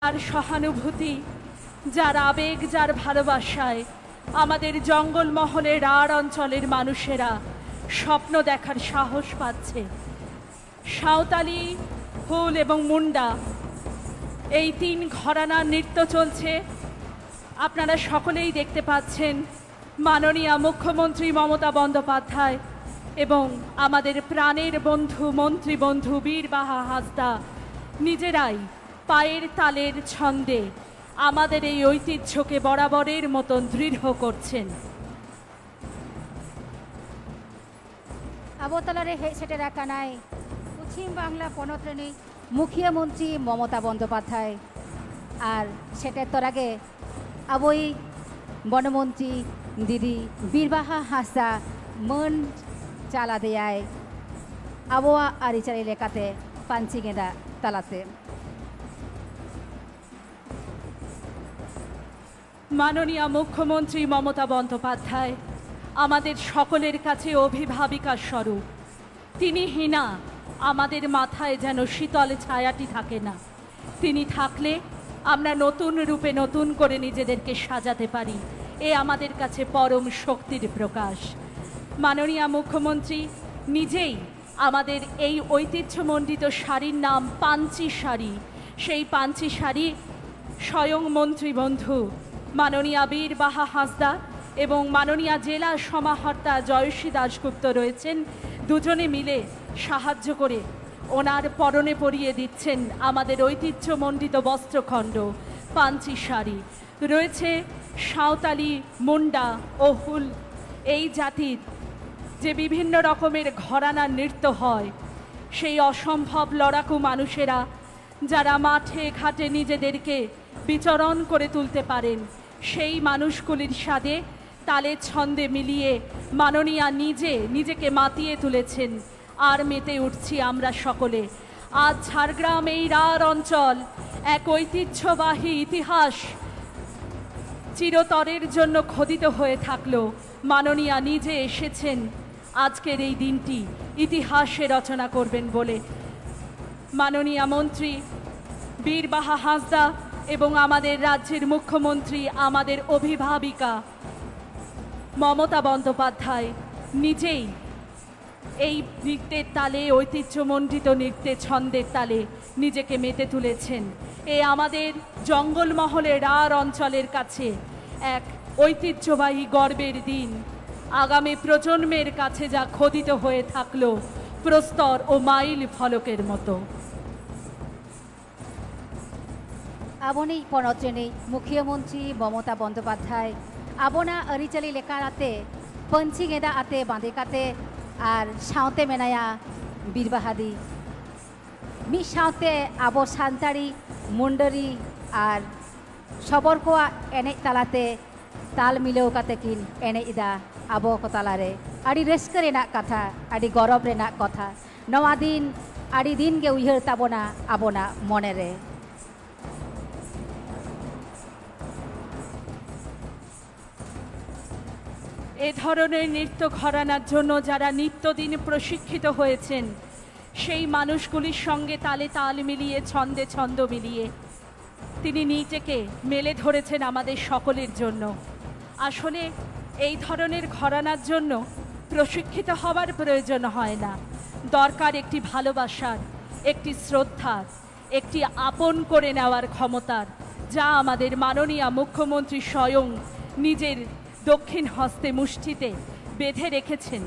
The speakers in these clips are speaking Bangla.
আর সহানুভূতি, যার আবেগ, যার ভালোবাসায় আমাদের জঙ্গলমহলের আর অঞ্চলের মানুষেরা স্বপ্ন দেখার সাহস পাচ্ছে। সাঁওতালি, হুল এবং মুন্ডা এই 3 ঘরানার নৃত্য চলছে। আপনারা সকলেই দেখতে পাচ্ছেন মাননীয় মুখ্যমন্ত্রী মমতা বন্দ্যোপাধ্যায় এবং আমাদের প্রাণের বন্ধু মন্ত্রী বন্ধু বীরবাহা হাঁসদা নিজেরাই পায়ের তালের ছন্দে আমাদের এই ঐতিহ্যকে বরাবরের মতন দৃঢ় করছেন। আগরতলার হেড সেটের কানায় পশ্চিম বাংলা পনত্রণী মুখ্যমন্ত্রী মমতা বন্দ্যোপাধ্যায় আর সেটার তোর আগে আবই বনমন্ত্রী দিদি বীরবাহা হাঁসদা মন চালা দেয় আবহাওয়া আরিচারি লেখাতে পাঞ্চি গেঁদা তালাতে। মাননীয় মুখ্যমন্ত্রী মমতা বন্দ্যোপাধ্যায় আমাদের সকলের কাছে অভিভাবিকা স্বরূপ। তিনি হীনা, আমাদের মাথায় যেন শীতল ছায়াটি থাকে না। তিনি থাকলে আমরা নতুন রূপে নতুন করে নিজেদেরকে সাজাতে পারি। এ আমাদের কাছে পরম শক্তির প্রকাশ। মাননীয় মুখ্যমন্ত্রী নিজেই আমাদের এই ঐতিহ্যমণ্ডিত শাড়ির নাম পাঞ্চি শাড়ি। সেই পাঞ্চি শাড়ি স্বয়ং মন্ত্রী বন্ধু মাননীয় বীরবাহা হাঁসদা এবং মাননীয় জেলা সমাহর্তা জয়শ্রী দাশগুপ্ত রয়েছেন, দুজনে মিলে সাহায্য করে ওনার পরনে পরিয়ে দিচ্ছেন আমাদের ঐতিহ্যমণ্ডিত বস্ত্রখণ্ড পাঞ্চি শাড়ি। রয়েছে সাঁওতালি, মুন্ডা ও হুল এই জাতির যে বিভিন্ন রকমের ঘরানা নৃত্য হয়, সেই অসম্ভব লড়াকু মানুষেরা যারা মাঠে ঘাটে নিজেদেরকে বিচরণ করে তুলতে পারেন, সেই মানুষগুলির সাথে তালে ছন্দে মিলিয়ে মাননীয়া নিজেকে মাতিয়ে তুলেছেন। আর মেতে উঠছি আমরা সকলে। আজ ঝাড়গ্রাম এই রার অঞ্চল এক ঐতিহ্যবাহী ইতিহাস চিরতরের জন্য খোদিত হয়ে থাকলো। মাননীয়া নিজে এসেছেন আজকের এই দিনটি ইতিহাসে রচনা করবেন বলে। মাননীয় মন্ত্রী বীরবাহা হাঁসদা এবং আমাদের রাজ্যের মুখ্যমন্ত্রী, আমাদের অভিভাবিকা মমতা বন্দ্যোপাধ্যায় নিজেই এই নৃত্যের তালে, ঐতিহ্যমণ্ডিত নৃত্যের ছন্দের তালে নিজেকে মেতে তুলেছেন। এ আমাদের জঙ্গলমহলের আর অঞ্চলের কাছে এক ঐতিহ্যবাহী গর্বের দিন। আগামী প্রজন্মের কাছে যা খোদিত হয়ে থাকলো প্রস্তর ও মাইল ফলকের মতো। আবনি পনত্রেণী মুখ্যমন্ত্রী মমতা বন্দ্যোপাধ্যায় আবনা আরিচালি লেখাতে পঞ্চি গেঁদা আতে বাঁধেকাতে আর সাঁওতে মেনায়া বীরবাহাদি মি সাঁওতে আবো সান্তাড়ি মুন্ডারি আর সবর কোয়া এনে তালাতে তাল মিলেও কাতে কিন এনে ইদা আবো को तालारे आड़ी रस्का रेनाक कथा आड़ी गौरव रेनाक कथा नवा दिन आड़ी दिन के उयहर ताबोना आबोना मने रे। এ ধরনের নৃত্য ঘরানার জন্য যারা নিত্যদিন প্রশিক্ষিত হয়েছেন, সেই মানুষগুলির সঙ্গে তালে তাল মিলিয়ে ছন্দে ছন্দ মিলিয়ে তিনি নিজেকে মেলে ধরেছেন আমাদের সকলের জন্য। আসলে এই ধরনের ঘরানার জন্য প্রশিক্ষিত হওয়ার প্রয়োজন হয় না, দরকার একটি ভালোবাসার, একটি শ্রদ্ধার, একটি আপন করে নেওয়ার ক্ষমতার, যা আমাদের মাননীয় মুখ্যমন্ত্রী স্বয়ং নিজের দক্ষিণ হস্তে মুষ্টিতে বেঁধে রেখেছেন।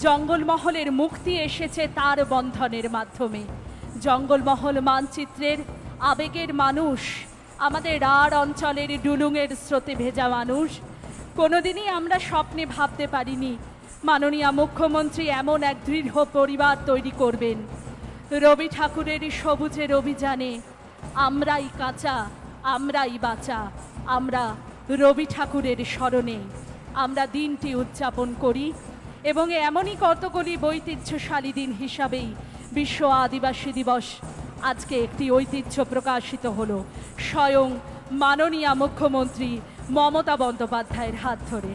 জঙ্গলমহলের মুক্তি এসেছে তার বন্ধনের মাধ্যমে। জঙ্গলমহল মানচিত্রের আবেগের মানুষ, আমাদের রাঢ় অঞ্চলের ডুলুঙের স্রোতে ভেজা মানুষ, কোনোদিনই আমরা স্বপ্নে ভাবতে পারিনি মাননীয় মুখ্যমন্ত্রী এমন এক দৃঢ় পরিবার তৈরি করবেন। রবি ঠাকুরের সবুজের অভিযানে আমরাই কাঁচা, আমরাই বাঁচা, আমরা রবি ঠাকুরের স্মরণে আমরা দিনটি উদযাপন করি এবং এমনই কতগুলি ঐতিহ্যশালী দিন হিসাবেই বিশ্ব আদিবাসী দিবস আজকে একটি ঐতিহ্য প্রকাশিত হলো স্বয়ং মাননীয় মুখ্যমন্ত্রী মমতা বন্দ্যোপাধ্যায়ের হাত ধরে।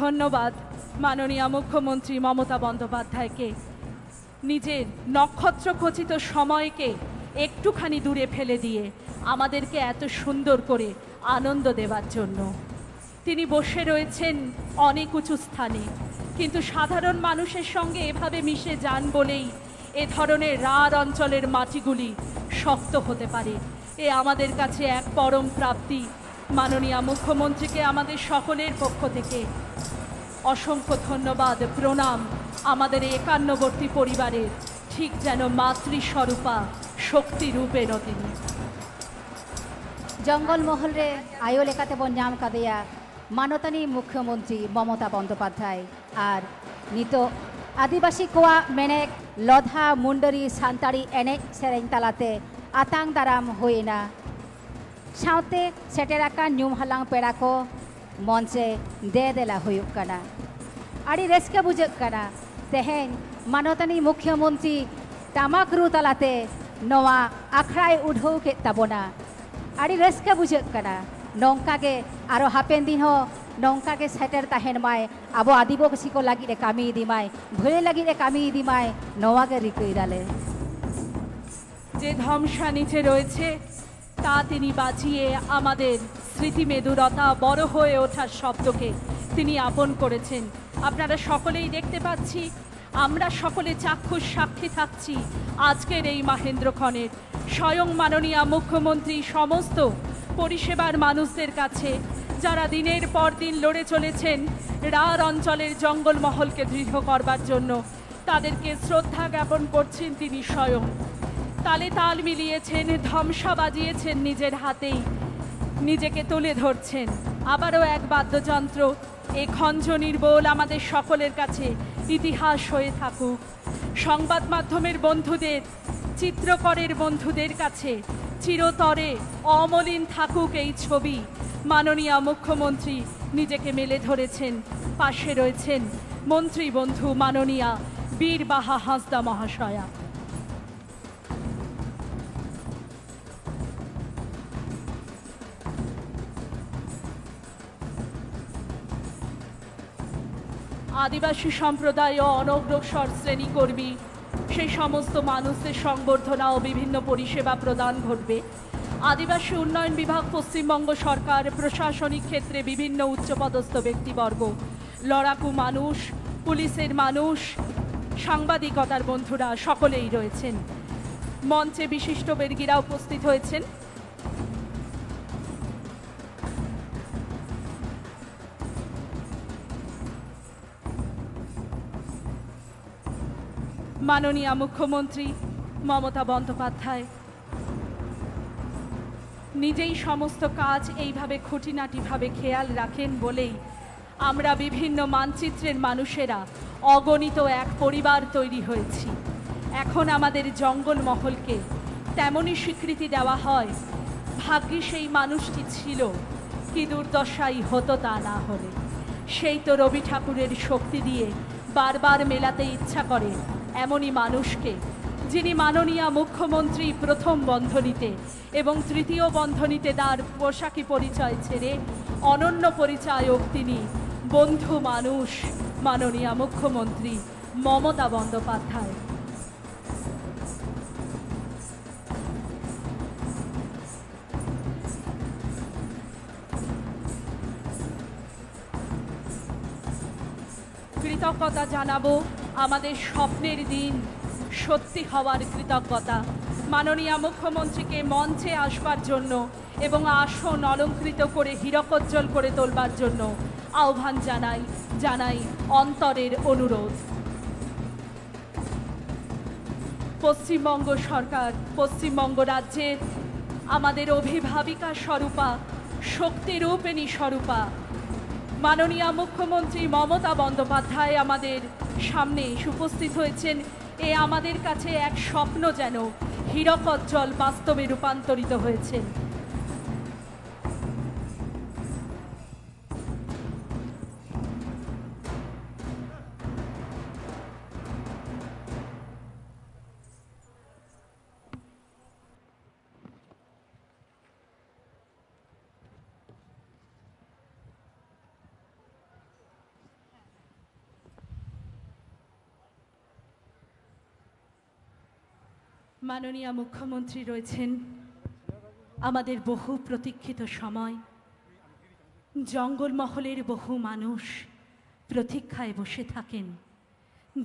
ধন্যবাদ মাননীয় মুখ্যমন্ত্রী মমতা বন্দ্যোপাধ্যায়কে। নিজের নক্ষত্রখচিত সময়কে একটুখানি দূরে ফেলে দিয়ে আমাদেরকে এত সুন্দর করে আনন্দ দেওয়ার জন্য। তিনি বসে রয়েছেন অনেক উঁচু স্থানে, কিন্তু সাধারণ মানুষের সঙ্গে এভাবে মিশে যান বলেই এ ধরনের রাঢ় অঞ্চলের মাটিগুলি শক্ত হতে পারে। এ আমাদের কাছে এক পরম প্রাপ্তি। মাননীয় মুখ্যমন্ত্রীকে আমাদের সকলের পক্ষ থেকে অসংখ্য ধন্যবাদ, প্রণাম। আমাদের এই একান্নবর্তী পরিবারের ঠিক যেন মাতৃস্বরূপা শক্তিরূপেণ তিনি। জঙ্গলমহল রে আয়ো লেখাতে বন ᱧᱟᱢ ᱠᱟᱫᱮᱭᱟ মাননীয় মুখ্যমন্ত্রী মমতা বন্দ্যোপাধ্যায়। আর নিতো আদিবাসী কোয়া মেনেক লধা মুন্ডারি সান্তাড়ি এনে সেরেñ তালাতে আতাং দারাম হইনা সাথে সেটেরাকান ᱧᱩᱢ ᱦᱟᱞᱟᱝ ᱯᱮᱲᱟ ᱠᱚ মঞ্চে দেলা ᱦᱩᱭᱩᱜ ᱠᱟᱱᱟ। আড়ি রেস্কা বুঝাᱹᱜ ᱠᱟᱱᱟ তেহেñ মাননীয় মুখ্যমন্ত্রী টামাক রু তালাতে নোয়া আখড়ায় উঢাᱹᱣ ᱠᱮᱫ ᱛᱟᱵᱚᱱᱟ। আড়ি রেস্কা বুঝাᱹᱜ ᱠᱟᱱᱟ নংকাগে আরো হাপেন দিন হো নংকাগে সেটের তাহেন মায় আবো আদিবাসী কো লাগি রে কামি দিমায় ভুলে লাগি রে কামি দিমায় নোয়াগে রিকই দালে। যে ধ্বংসা নিচে রয়েছে তা তিনি বাঁচিয়ে আমাদের স্মৃতি মেদুরতা, বড় হয়ে ওঠার শব্দকে তিনি আপন করেছেন। আপনারা সকলেই দেখতে পাচ্ছি, আমরা সকলে চাক্ষুষ সাক্ষী থাকছি আজকের এই মাহেন্দ্রক্ষণের। স্বয়ং মাননীয় মুখ্যমন্ত্রী সমস্ত পরিষেবার মানুষদের কাছে যারা দিনের পর দিন লড়ে চলেছেন রাঢ় অঞ্চলের জঙ্গলমহলকে দৃঢ় করবার জন্য, তাদেরকে শ্রদ্ধা জ্ঞাপন করছেন তিনি স্বয়ং। তালে তাল মিলিয়েছেন, ধ্বংসা বাজিয়েছেন নিজের হাতেই, নিজেকে তুলে ধরছেন। আবারও এক বাদ্যযন্ত্র, এ খঞ্জনির বোল আমাদের সকলের কাছে ইতিহাস হয়ে থাকুক। সংবাদ মাধ্যমের বন্ধুদের, চিত্রকরের বন্ধুদের কাছে চিরতরে অমলিন থাকুক এই ছবি। মাননীয় মুখ্যমন্ত্রী নিজেকে মেলে ধরেছেন, পাশে রয়েছেন মন্ত্রী বন্ধু মাননীয়া বীরবাহা হাঁসদা মহাশয়া। আদিবাসী সম্প্রদায় ও অনগ্রসর শ্রেণীকর্মী সেই সমস্ত মানুষদের সংবর্ধনা ও বিভিন্ন পরিষেবা প্রদান ঘটবে। আদিবাসী উন্নয়ন বিভাগ, পশ্চিমবঙ্গ সরকার, প্রশাসনিক ক্ষেত্রে বিভিন্ন উচ্চপদস্থ ব্যক্তিবর্গ, লড়াকু মানুষ, পুলিশের মানুষ, সাংবাদিকতার বন্ধুরা সকলেই রয়েছেন। মঞ্চে বিশিষ্ট বেরগিরা উপস্থিত হয়েছেন। মাননীয় মুখ্যমন্ত্রী মমতা বন্দ্যোপাধ্যায় নিজেই সমস্ত কাজ এইভাবে খুঁটিনাটিভাবে খেয়াল রাখেন বলেই আমরা বিভিন্ন মানচিত্রের মানুষেরা অগণিত এক পরিবার তৈরি হয়েছি। এখন আমাদের জঙ্গলমহলকে তেমনই স্বীকৃতি দেওয়া হয়। ভাগ্যে সেই মানুষটি ছিল, কি দুর্দশাই হতো তা না হলে। সেই তো রবি ঠাকুরের শক্তি দিয়ে বারবার মেলাতে ইচ্ছা করে এমনই মানুষকে, যিনি মাননীয় মুখ্যমন্ত্রী প্রথম বন্ধনীতে এবং তৃতীয় বন্ধনীতে তার পোশাকি পরিচয় ছেড়ে অনন্য পরিচয়ক তিনি বন্ধু মানুষ মাননীয় মুখ্যমন্ত্রী মমতা বন্দ্যোপাধ্যায়। কৃতজ্ঞতা জানাবো আমাদের স্বপ্নের দিন সত্যি হওয়ার কৃতজ্ঞতা। মাননীয় মুখ্যমন্ত্রীকে মঞ্চে আসবার জন্য এবং আসন অলঙ্কৃত করে হীরকোজ্জ্বল করে তোলবার জন্য আহ্বান জানাই অন্তরের অনুরোধ। পশ্চিমবঙ্গ সরকার, পশ্চিমবঙ্গ রাজ্যের আমাদের অভিভাবিকা স্বরূপা, শক্তিরূপিণী স্বরূপা মাননীয় মুখ্যমন্ত্রী মমতা বন্দ্যোপাধ্যায় আমাদের সামনে উপস্থিত হয়েছেন। এ আমাদের কাছে এক স্বপ্ন যেন হীরকোজ্জ্বল বাস্তবে রূপান্তরিত হয়েছে। মাননীয় মুখ্যমন্ত্রী রয়েছেন, আমাদের বহু প্রতীক্ষিত সময়। জঙ্গলমহলের বহু মানুষ প্রতীক্ষায় বসে থাকেন,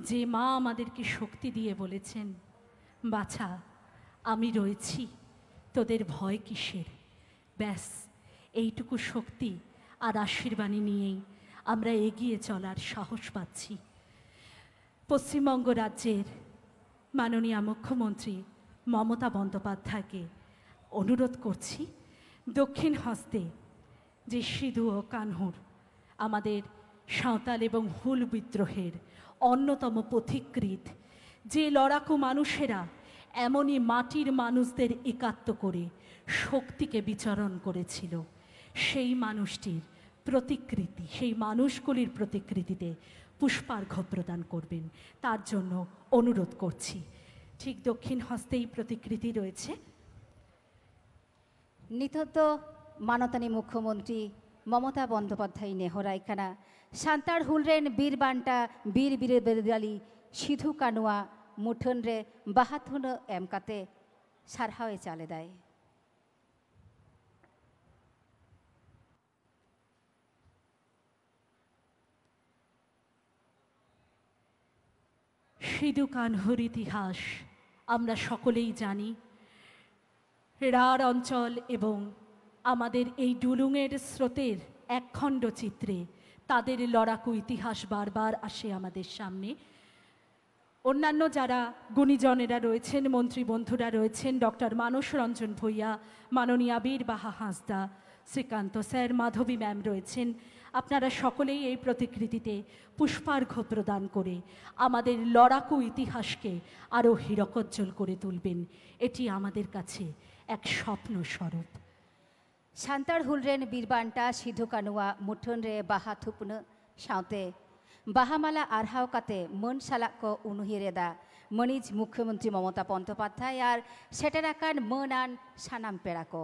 যে মা আমাদেরকে শক্তি দিয়ে বলেছেন, বাছা আমি রয়েছি, তোদের ভয় কিসের। ব্যাস এইটুকু শক্তি আর আশীর্বাণী নিয়েই আমরা এগিয়ে চলার সাহস পাচ্ছি। পশ্চিমবঙ্গ রাজ্যের মাননীয় মুখ্যমন্ত্রী মমতা বন্দ্যোপাধ্যায়কে অনুরোধ করছি, দক্ষিণ হস্তে যে সিধু ও কানহুর আমাদের সাঁওতাল এবং হুল বিদ্রোহের অন্যতম পথিকৃৎ, যে লড়াকু মানুষেরা এমনই মাটির মানুষদের একাত্ম করে শক্তিকে বিচরণ করেছিল, সেই মানুষটির প্রতিকৃতি, সেই মানুষগুলির প্রতিকৃতিতে পুষ্পার্ঘ্য প্রদান করবেন, তার জন্য অনুরোধ করছি। ঠিক দক্ষিণ হস্তেই প্রতিকৃতি রয়েছে। নিতত মানতানি মুখ্যমন্ত্রী মমতা বন্দ্যোপাধ্যায় নেহরাইখানা সান্তার হুলরেন বীরবান্টা বীর বীর বেদালি সিধু কানুয়া মুঠন রে বাহাথুন এমকাতে সারহাওয়ে চালে দেয়। সিধু কানহুর ইতিহাস আমরা সকলেই জানি। রাঢ় অঞ্চল এবং আমাদের এই ডুলুংয়ের স্রোতের একখণ্ড চিত্রে তাদের লড়াকু ইতিহাস বারবার আসে আমাদের সামনে। অন্যান্য যারা গুণীজনেরা রয়েছেন, মন্ত্রী বন্ধুরা রয়েছেন, ডক্টর মানস রঞ্জন ভূঁইয়া, মাননীয় বীর বাহা হাঁসদা, শ্রীকান্ত স্যার, মাধবী ম্যাম রয়েছেন, আপনারা সকলেই এই প্রতিকৃতিতে পুষ্পার্ঘ্য প্রদান করে আমাদের লড়াকু ইতিহাসকে আরও হীরকোজ্জ্বল করে তুলবেন। এটি আমাদের কাছে এক স্বপ্ন স্বরূপ। সান্তার হুলরেন বীরবান্টা সিধু কানুয়া মুঠন রে বাহা থুপন সাঁওতে বাহামালা আরহাও কাতে মন সালাক উনুহিরেদা মনিজ মুখ্যমন্ত্রী মমতা বন্দ্যোপাধ্যায় আর সেটারাকান মন আন সানাম পেরাক।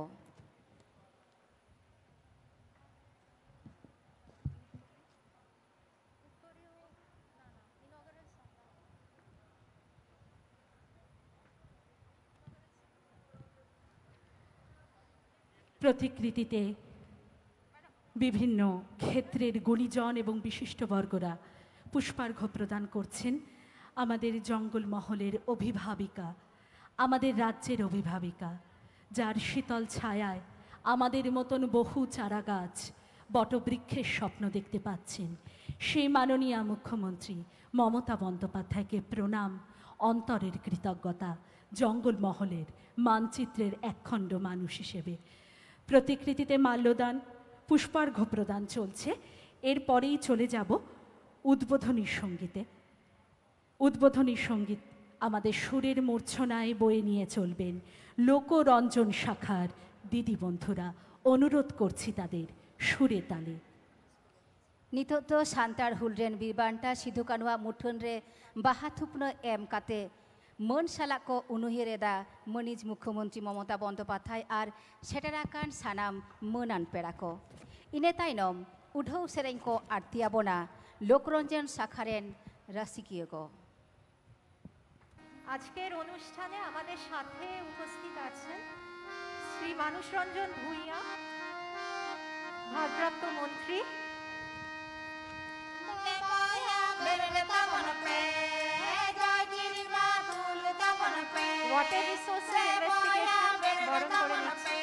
প্রতিকৃতিতে বিভিন্ন ক্ষেত্রের গুণীজন এবং বিশিষ্টবর্গরা পুষ্পার্ঘ্য প্রদান করছেন। আমাদের জঙ্গলমহলের অভিভাবিকা, আমাদের রাজ্যের অভিভাবিকা, যার শীতল ছায়ায় আমাদের মতন বহু চারাগাছ বটবৃক্ষের স্বপ্ন দেখতে পাচ্ছেন, সেই মাননীয় মুখ্যমন্ত্রী মমতা বন্দ্যোপাধ্যায়কে প্রণাম, অন্তরের কৃতজ্ঞতা, জঙ্গলমহলের মানচিত্রের একখণ্ড মানুষ হিসেবে। প্রতিকৃতিতে মাল্যদান, পুষ্পার্ঘ্য প্রদান চলছে। এরপরেই চলে যাব উদ্বোধনী সঙ্গীতে। উদ্বোধনী সঙ্গীত আমাদের সুরের মূর্ছনায় বয়ে নিয়ে চলবেন লোকরঞ্জন শাখার দিদি বন্ধুরা। অনুরোধ করছি তাদের সুরে তালে। নিতত সান্তার হুলরেন বীরবান্টা সিধু কানুয়া মুঠন রে বাহা থুপন এমকাতে মন সালাক উনুহিরেদা মনিজ মুখ্যমন্ত্রী মমতা বন্দ্যোপাধ্যায় আর সেটারাকান সানাম মনান পেরাক। ইনে তাইনম উঢৌ সেরেঙ্ক আরতিয়াবনা লোকরঞ্জন শাখারেন রসিকিয়গ। আজকের অনুষ্ঠানে আমাদের সাথে উপস্থিত আছেন শ্রী মানস রঞ্জন ভূঁইয়া, ভারপ্রাপ্ত মন্ত্রী। ওয়াটার রিসোর্স ইনভেস্টিগেশন বরণ করে নিচ্ছে।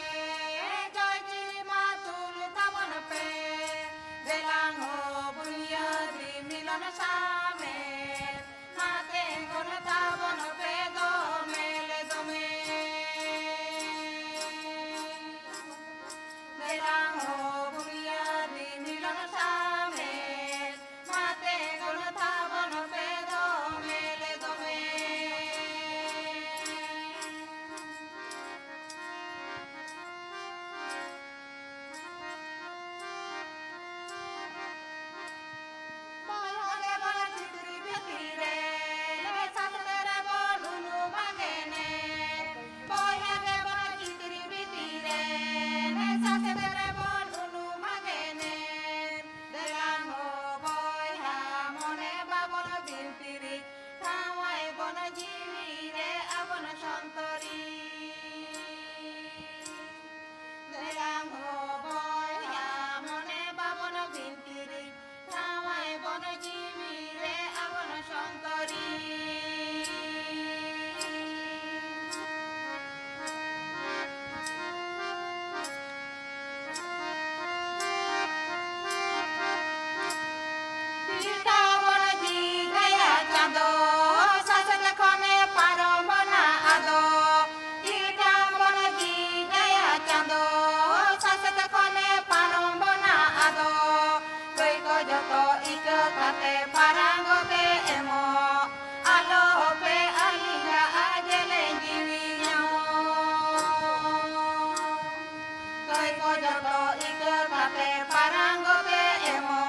Ate parangope emo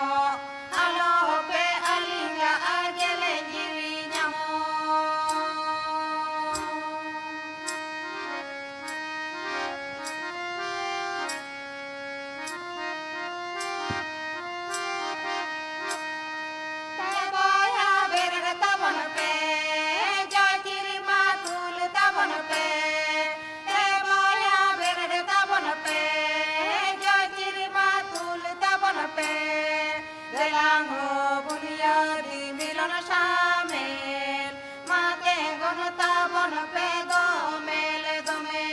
alope alinga agele jiri nyamo. Taboya berere tabon pe joy jiri matul tabon pe. Taboya berere tabon pe joy jiri matul tabon pe. Delango bunyadi milon shamel mate gono tabon pe do mele do me.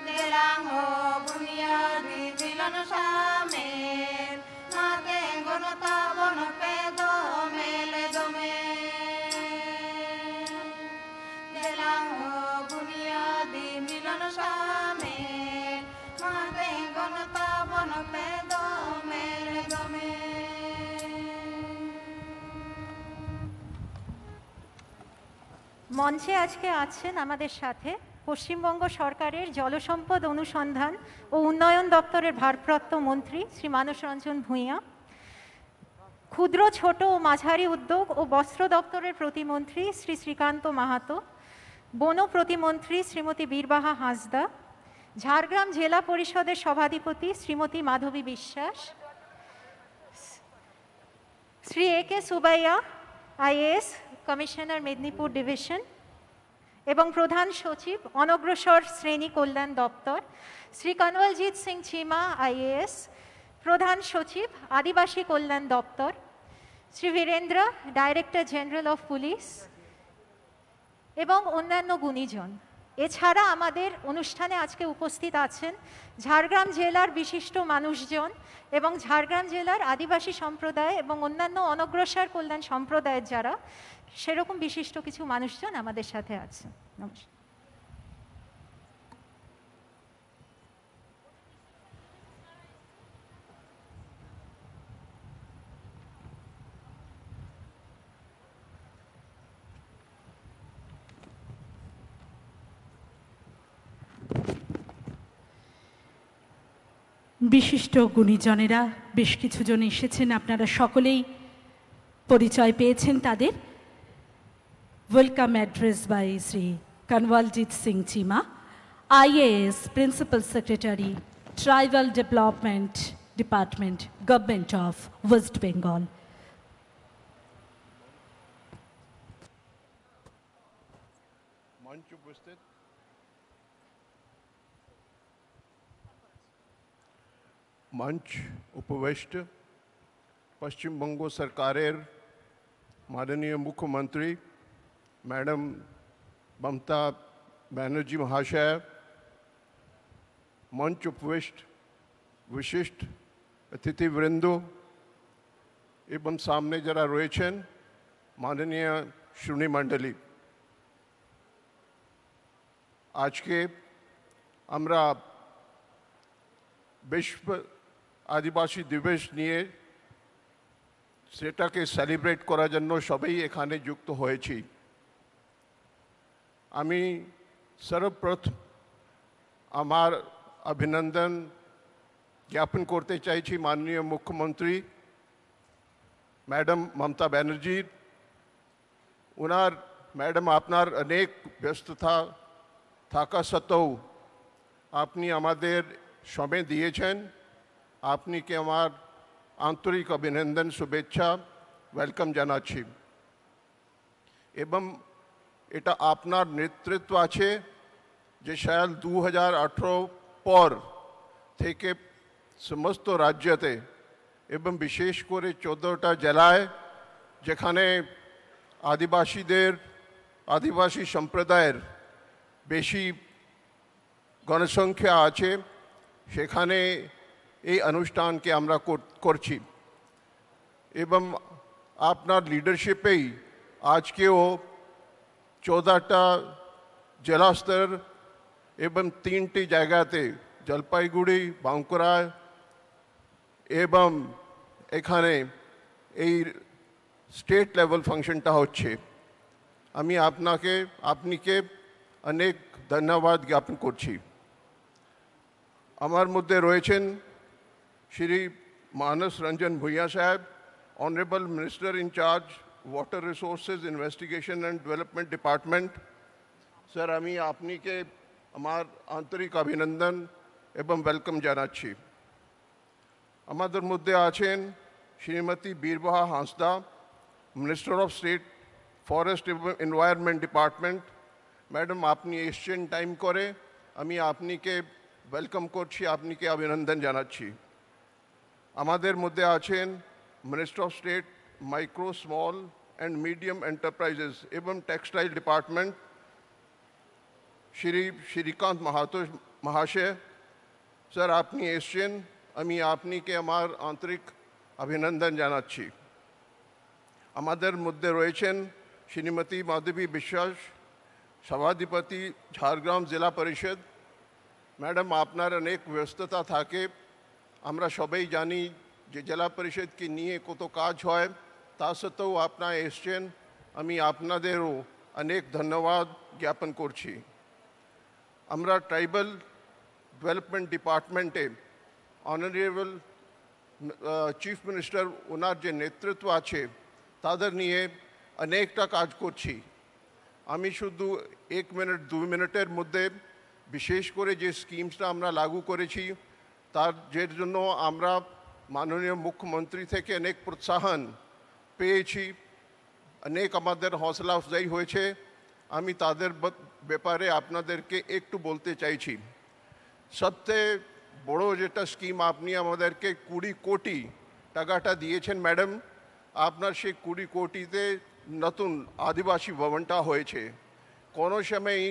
Delango bunyadi milon shamel mate gono tabon pe do mele do me. Delango bunyadi milon shamel mate gono tabon pe do mele do me. মঞ্চে আজকে আছেন আমাদের সাথে পশ্চিমবঙ্গ সরকারের জলসম্পদ অনুসন্ধান ও উন্নয়ন দপ্তরের ভারপ্রাপ্ত মন্ত্রী শ্রী মানস রঞ্জন ভূঁইয়া, ক্ষুদ্র ছোট ও মাঝারি উদ্যোগ ও বস্ত্র দপ্তরের প্রতিমন্ত্রী শ্রী শ্রীকান্ত মাহাতো, বন প্রতিমন্ত্রী শ্রীমতী বীরবাহা হাঁসদা, ঝাড়গ্রাম জেলা পরিষদের সভাধিপতি Shrimati Madhabi Biswas, Shri A K Subaiya IAS commissioner Medinipur division এবং প্রধান সচিব অনগ্রসর শ্রেণী কল্যাণ দপ্তর শ্রী কনওয়ালজিৎ সিং চিমা আইএএস, প্রধান সচিব আদিবাসী কল্যাণ দপ্তর Shri Birendra director general of police এবং অন্যান্য গুণীজন। এছাড়া আমাদের অনুষ্ঠানে আজকে উপস্থিত আছেন ঝাড়গ্রাম জেলার বিশিষ্ট মানুষজন এবং ঝাড়গ্রাম জেলার আদিবাসী সম্প্রদায় এবং অন্যান্য অনগ্রসর কল্যাণ সম্প্রদায়ের যারা সেরকম বিশিষ্ট কিছু মানুষজন আমাদের সাথে আছেন। নমস্কার। বিশিষ্ট গুণীজনেরা বেশ কিছুজন এসেছেন, আপনারা সকলেই পরিচয় পেয়েছেন তাদের। Welcome address by Shri Kanwaljit Singh Cheema, IAS, principal secretary, tribal development department, government of West Bengal. मंच उपस्थित मंच उपविष्ट पश्चिम बंग सरकारेर माननीय मुख्यमंत्री मैडम ममता बनर्जी महाशय, मंच उपविष्ट विशिष्ट अतिथिवृंद एवं सामने जरा रयेछेन माननीय श्रोणी मंडली, आज के আমরা विश्व आदिवासी दिवस নিয়ে সেটাকে সেলিব্রেট করার জন্য সবাই এখানে যুক্ত হয়েছি। আমি সর্বপ্রথম আমার অভিনন্দন জ্ঞাপন করতে চাইছি মাননীয় মুখ্যমন্ত্রী ম্যাডাম মমতা ব্যানার্জি। ওনার ম্যাডাম আপনার অনেক ব্যস্ততা থাকা সত্ত্বেও আপনি আমাদের সময় দিয়েছেন। আপনিকে আমার আন্তরিক অভিনন্দন, শুভেচ্ছা, ওয়েলকাম জানাচ্ছি। এবং এটা আপনার নেতৃত্ব আছে যে সাল 2018 পর থেকে সমস্ত রাজ্যতে এবং বিশেষ করে 14টা জেলায় যেখানে আদিবাসী সম্প্রদায়ের বেশি গণসংখ্যা আছে সেখানে এই অনুষ্ঠানকে আমরা করছি। এবং আপনার লিডারশিপেই আজকেও 14টা জেলা স্তর এবং 3টি জায়গাতে জলপাইগুড়ি, বাঁকুড়া এবং এখানে এই স্টেট লেভেল ফাংশনটা হচ্ছে। আমি আপনিকে অনেক ধন্যবাদ জ্ঞাপন করছি। আমার মধ্যে রয়েছেন শ্রী মানস রঞ্জন ভূঁইয়া সাহেব, honourable minister in charge water resources investigation and development department. Sir, আমি আপনিকে আমার আন্তরিক অভিনন্দন এবং ওয়েলকাম জানাচ্ছি। আমাদের মধ্যে আছেন Shrimati Birbaha Hansda, minister of state forest এবং এনভায়রনমেন্ট ডিপার্টমেন্ট। ম্যাডাম, আপনি এসছেন টাইম করে, আমি আপনিকে ওয়েলকাম করছি, আপনিকে অভিনন্দন জানাচ্ছি। আমাদের মধ্যে আছেন minister of state micro small and medium enterprises এবং টেক্সটাইল ডিপার্টমেন্ট শ্রী শ্রীকান্ত মাহাতো মহাশয়। স্যার, আপনি এসছেন, আমি আপনিকে আমার আন্তরিক অভিনন্দন জানাচ্ছি। আমাদের মধ্যে রয়েছেন শ্রীমতী মাধবী বিশ্বাস, সভাধিপতি ঝাড়গ্রাম জেলা পরিষদ। ম্যাডাম, আপনার অনেক ব্যস্ততা থাকে, আমরা সবাই জানি যে জেলা পরিষদকে নিয়ে কত কাজ হয়, তা সত্ত্বেও আপনারা এসছেন, আমি আপনাদেরও অনেক ধন্যবাদ জ্ঞাপন করছি। আমরা ট্রাইবাল ডেভেলপমেন্ট ডিপার্টমেন্টে অনারেবল চিফ মিনিস্টার ওনার যে নেতৃত্ব আছে তাদের নিয়ে অনেকটা কাজ করছি। আমি শুধু 1 মিনিট 2 মিনিটের মধ্যে বিশেষ করে যে স্কিমসটা আমরা লাগু করেছি তার জন্য আমরা মাননীয় মুখ্যমন্ত্রী থেকে অনেক প্রোৎসাহন পেয়েছি, অনেক আমাদের হৌসলা আফজাই হয়েছে। আমি তাদের ব্যাপারে আপনাদেরকে একটু বলতে চাইছি। সবচেয়ে বড় যেটা স্কিম আপনি আমাদেরকে 20 কোটি টাকাটা দিয়েছেন ম্যাডাম, আপনার সেই 20 কোটিতে নতুন আদিবাসী ভবনটা হয়েছে। কোনো সময়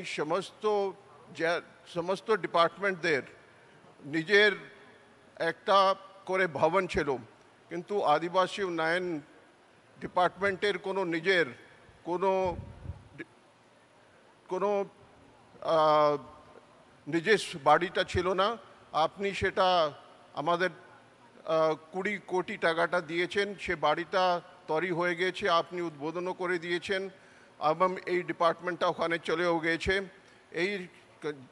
সমস্ত ডিপার্টমেন্টদের নিজের একটা করে ভবন ছিল, কিন্তু আদিবাসী উন্নয়ন ডিপার্টমেন্টের কোনো নিজের কোনো নিজস্ব বাড়িটা ছিল না। আপনি সেটা আমাদের 20 কোটি টাকাটা দিয়েছেন, সে বাড়িটা তৈরি হয়ে গেছে, আপনি উদ্বোধনও করে দিয়েছেন এবং এই ডিপার্টমেন্টটা ওখানে চলেও গেছে। এই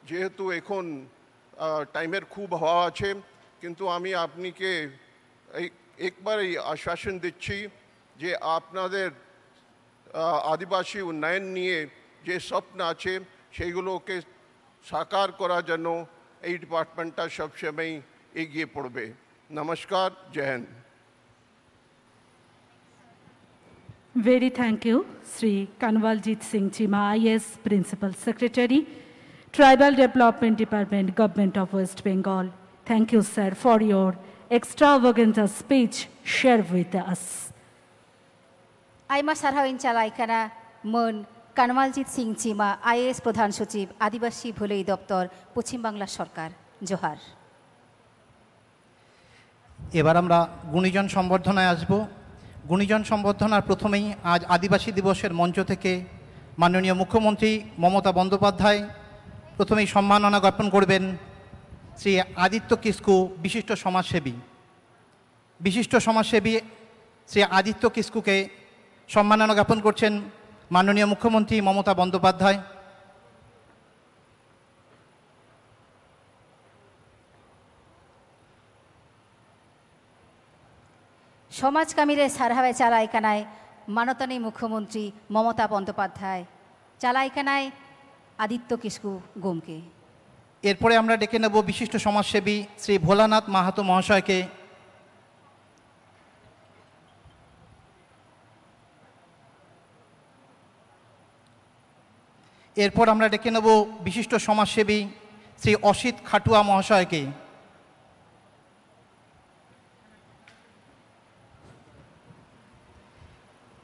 যেহেতু এখন টাইমের খুব অভাব আছে, কিন্তু আমি আপনাকে একবার এই আশ্বাসন দিচ্ছি যে আপনাদের আদিবাসী উন্নয়ন নিয়ে যে স্বপ্ন আছে সেইগুলোকে সাকার করার জন্য এই ডিপার্টমেন্টটা সবসময় এগিয়ে পড়বে। নমস্কার, জয় Hind. Very thank you, Sri Kanwaljit Singh Chima, IAS Principal Secretary, Tribal Development Department, Government of West Bengal. Thank you, sir, for your extravagant speech shared with us. আইমা সারহাইন চালাইখানা মন কানওয়ালজিৎ সিং চিমা, আইএএস প্রধান সচিব, আদিবাসী ভুলই দপ্তর, পশ্চিমবাংলা সরকার। জোহার। এবার আমরা গুণীজন সম্বর্ধনায় আসব। গুণীজন সম্বর্ধনার প্রথমেই আজ আদিবাসী দিবসের মঞ্চ থেকে মাননীয় মুখ্যমন্ত্রী মমতা বন্দ্যোপাধ্যায় প্রথমেই সম্মাননা জ্ঞাপন করবেন শ্রী আদিত্য কিস্কু, বিশিষ্ট সমাজসেবী শ্রী আদিত্য কিস্কুকে সম্মাননা জ্ঞাপন করছেন মাননীয় মুখ্যমন্ত্রী মমতা বন্দ্যোপাধ্যায়। সমাজকামীরে সারহাবে চালাইখানায় মানতানী মুখ্যমন্ত্রী মমতা বন্দ্যোপাধ্যায়, চালাইখানায় আদিত্য কিস্কু গোমকে। এরপরে আমরা ডেকে নেব বিশিষ্ট সমাজসেবী শ্রী ভোলানাথ মাহাতো মহাশয়কে। এরপর আমরা ডেকে নেব বিশিষ্ট সমাজসেবী শ্রী অসিত খাটুয়া মহাশয়কে।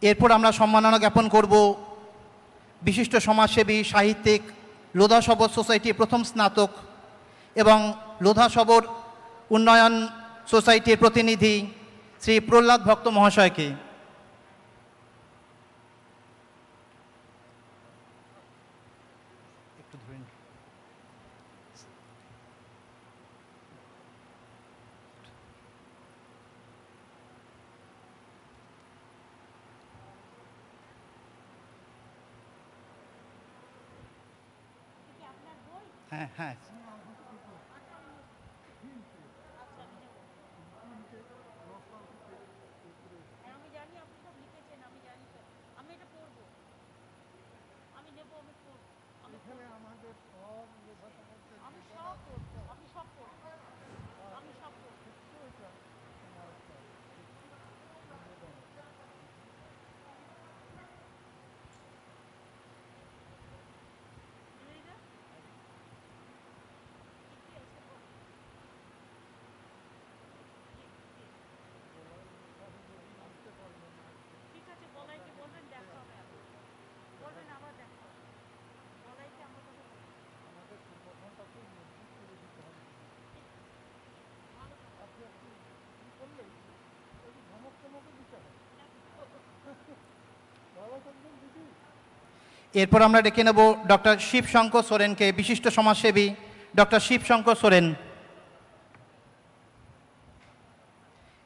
এরপর আমরা সম্মাননা জ্ঞাপন করব বিশিষ্ট সমাজসেবী, সাহিত্যিক, লোধা সবর সোসাইটির প্রথম স্নাতক এবং লোধা সবর উন্নয়ন সোসাইটির প্রতিনিধি শ্রী প্রহ্লাদ ভক্ত মহাশয়কে। হ্যাঁ হ্যাঁ এরপর আমরা ডেকে নেব ডক্টর শিবশঙ্কর সোরেনকে, বিশিষ্ট সমাজসেবী ডক্টর শিবশঙ্কর সোরেন।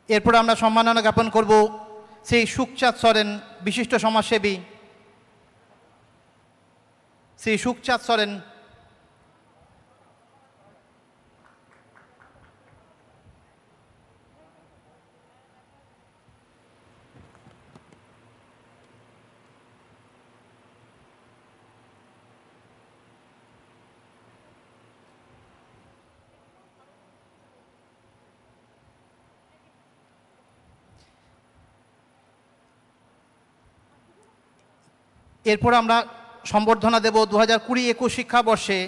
এরপর আমরা সম্মাননা জ্ঞাপন করব শ্রী সুখচাঁদ সোরেন, বিশিষ্ট সমাজসেবী। শ্রী সুখচাঁদ সোরেন। এরপর আমরা সম্বর্ধনা দেব 2020-21 শিক্ষাবর্ষে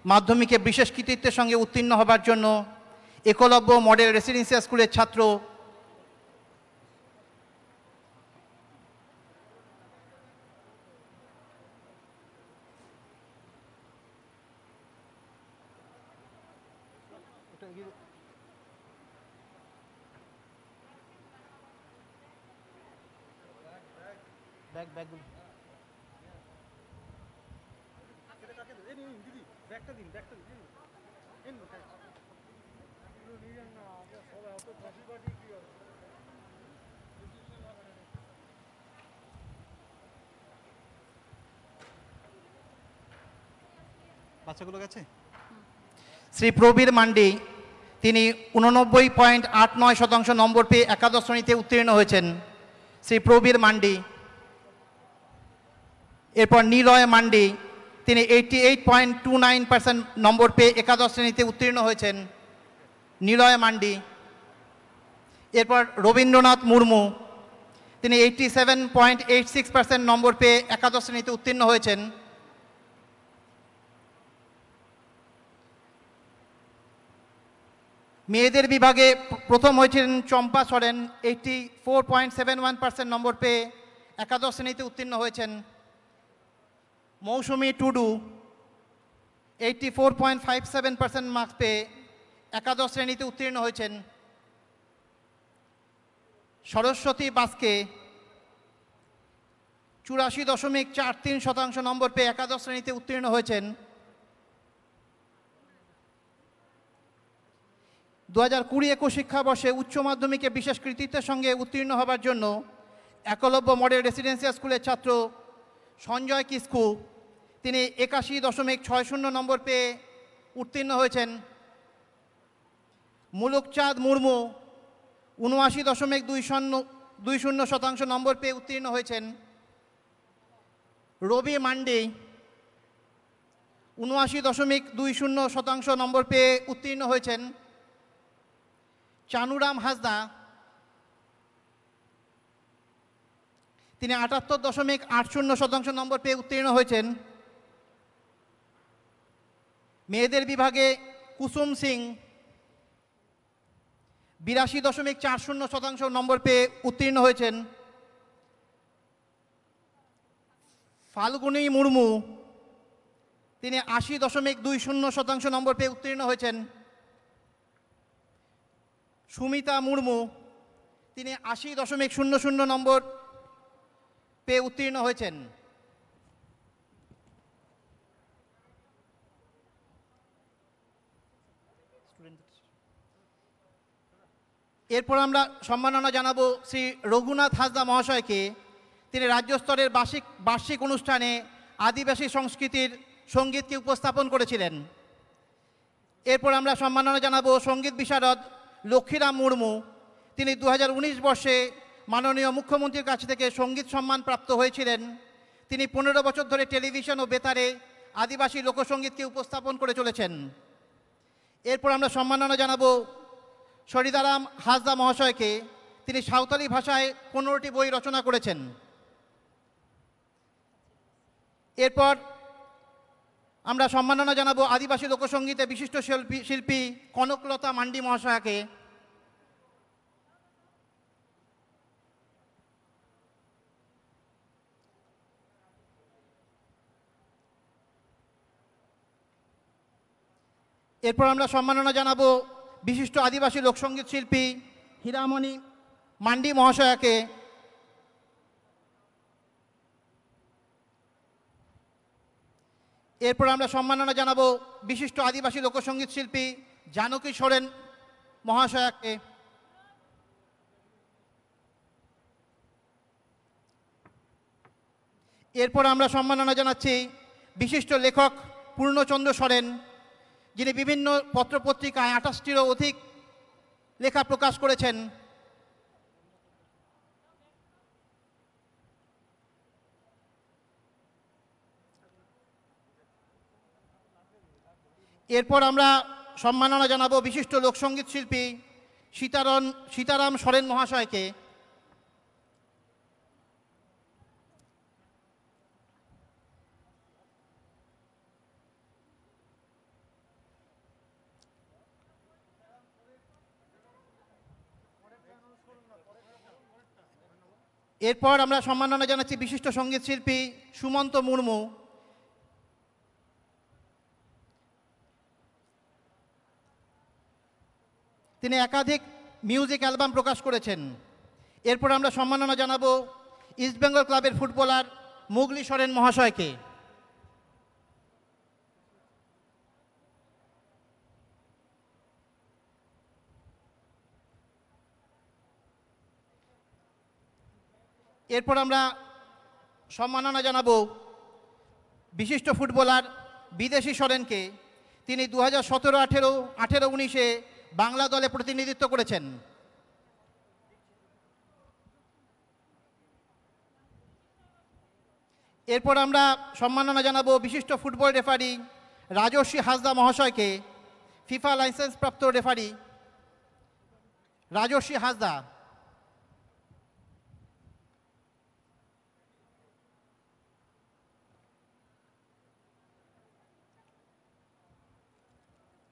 মাধ্যমিকে বিশেষ কৃতিত্বের সঙ্গে উত্তীর্ণ হবার জন্য একলব্য মডেল রেসিডেন্সিয়াল স্কুলের ছাত্র বাচ্চাগুলো গেছে। শ্রী প্রবীর মান্ডি, তিনি 89.89% নম্বর পেয়ে একাদশ শ্রেণীতে উত্তীর্ণ হয়েছেন। শ্রী প্রবীর মান্ডি। এরপর নিলয় মান্ডি, তিনি 88.29% নম্বর পেয়ে একাদশ শ্রেণীতে উত্তীর্ণ হয়েছেন। নিলয় মান্ডি। এরপর রবীন্দ্রনাথ মুর্মু, তিনি 87.86% নম্বর পেয়ে একাদশ শ্রেণীতে উত্তীর্ণ হয়েছেন। মেয়েদের বিভাগে প্রথম হয়েছিলেন চম্পা সরেন, 84.71% নম্বর পেয়ে একাদশ শ্রেণীতে উত্তীর্ণ হয়েছেন। মৌসুমী টুডু 84.57% মার্কস পেয়ে একাদশ শ্রেণীতে উত্তীর্ণ হয়েছেন। সরস্বতী বাস্কে 84.43% নম্বর পেয়ে একাদশ শ্রেণীতে উত্তীর্ণ হয়েছেন। 2020-21 শিক্ষাবর্ষে উচ্চ মাধ্যমিকে বিশেষ কৃতিত্বের সঙ্গে উত্তীর্ণ হবার জন্য একলব্য মডেল রেসিডেন্সিয়াল স্কুলের ছাত্র সঞ্জয় কিস্কু, তিনি 81.60 নম্বর পেয়ে উত্তীর্ণ হয়েছেন। মুলুকচাঁদ মুর্মু 79.20% নম্বর পেয়ে উত্তীর্ণ হয়েছেন। রবি মান্ডি 79.20% নম্বর পেয়ে উত্তীর্ণ হয়েছেন। চানুরাম হাসদা, তিনি 78.80% নম্বর পেয়ে উত্তীর্ণ হয়েছেন। মেয়েদের বিভাগে কুসুম সিং 82.40% নম্বর পেয়ে উত্তীর্ণ হয়েছেন। ফাল্গুনী মুর্মু, তিনি 80.20% নম্বর পেয়ে উত্তীর্ণ হয়েছেন। সুমিতা মুর্মু, তিনি 80.00 নম্বর পেয়ে উত্তীর্ণ হয়েছেন। এরপর আমরা সম্মাননা জানাবো শ্রী রঘুনাথ হাসদা মহাশয়কে, তিনি রাজ্য স্তরের বার্ষিক অনুষ্ঠানে আদিবাসী সংস্কৃতির সঙ্গীতকে উপস্থাপন করেছিলেন। এরপর আমরা সম্মাননা জানাবো সঙ্গীত বিশারদ লক্ষ্মীরাম মুর্মু, তিনি 2019 বর্ষে মাননীয় মুখ্যমন্ত্রীর কাছ থেকে সঙ্গীত সম্মান প্রাপ্ত হয়েছিলেন। তিনি 15 বছর ধরে টেলিভিশন ও বেতারে আদিবাসী লোকসঙ্গীতকে উপস্থাপন করে চলেছেন। এরপর আমরা সম্মাননা জানাবো সরিদারাম হাসদা মহাশয়কে, তিনি সাঁওতালি ভাষায় 15টি বই রচনা করেছেন। এরপর আমরা সম্মাননা জানাবো আদিবাসী লোকসঙ্গীতে বিশিষ্ট শিল্পী কনকলতা মান্ডি মহাশয়াকে। এরপর আমরা সম্মাননা জানাবো বিশিষ্ট আদিবাসী লোকসঙ্গীত শিল্পী হীরামণি মান্ডি মহাশয়াকে। এরপর আমরা সম্মাননা জানাবো বিশিষ্ট আদিবাসী লোকসঙ্গীত শিল্পী জানকী সোরেন মহাশয়াকে। এরপর আমরা সম্মাননা জানাচ্ছি বিশিষ্ট লেখক পূর্ণচন্দ্র সোরেন, যিনি বিভিন্ন পত্রপত্রিকায় 28টিরও অধিক লেখা প্রকাশ করেছেন। এরপর আমরা সম্মাননা জানাবো বিশিষ্ট লোকসঙ্গীত শিল্পী সীতারাম সোরেন মহাশয়কে। এরপর আমরা সম্মাননা জানাচ্ছি বিশিষ্ট সঙ্গীত শিল্পী সুমন্ত মুর্মু। তিনি একাধিক মিউজিক অ্যালবাম প্রকাশ করেছেন। এরপর আমরা সম্মাননা জানাবো ইস্টবেঙ্গল ক্লাবের ফুটবলার মুগলি সোরেন মহাশয়কে। এরপর আমরা সম্মাননা জানাবো বিশিষ্ট ফুটবলার বিদেশি সোরেনকে। তিনি 2017, 18, 19-এ বাংলা দলে প্রতিনিধিত্ব করেছেন। এরপর আমরা সম্মাননা জানাবো বিশিষ্ট ফুটবল রেফারি রাজর্ষি হাসদা মহাশয়কে। ফিফা লাইসেন্সপ্রাপ্ত রেফারি রাজর্ষি হাসদা।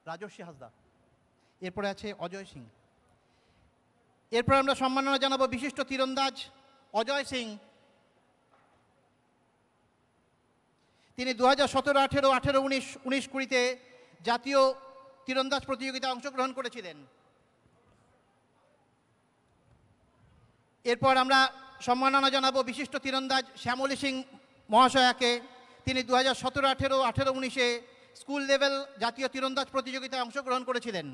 রাজর্ষি হাসদা। এরপরে আছে অজয় সিং। এরপর আমরা সম্মাননা জানাবো বিশিষ্ট তীরন্দাজ অজয় সিং। তিনি 2017, 18, 19, 19-20-তে জাতীয় তীরন্দাজ প্রতিযোগিতায় অংশগ্রহণ করেছিলেন। এরপর আমরা সম্মাননা জানাবো বিশিষ্ট তীরন্দাজ শ্যামলী সিং মহাশয়াকে। তিনি 2017, 18, 19-এ স্কুল লেভেল জাতীয় তীরন্দাজ প্রতিযোগিতায় অংশগ্রহণ করেছিলেন।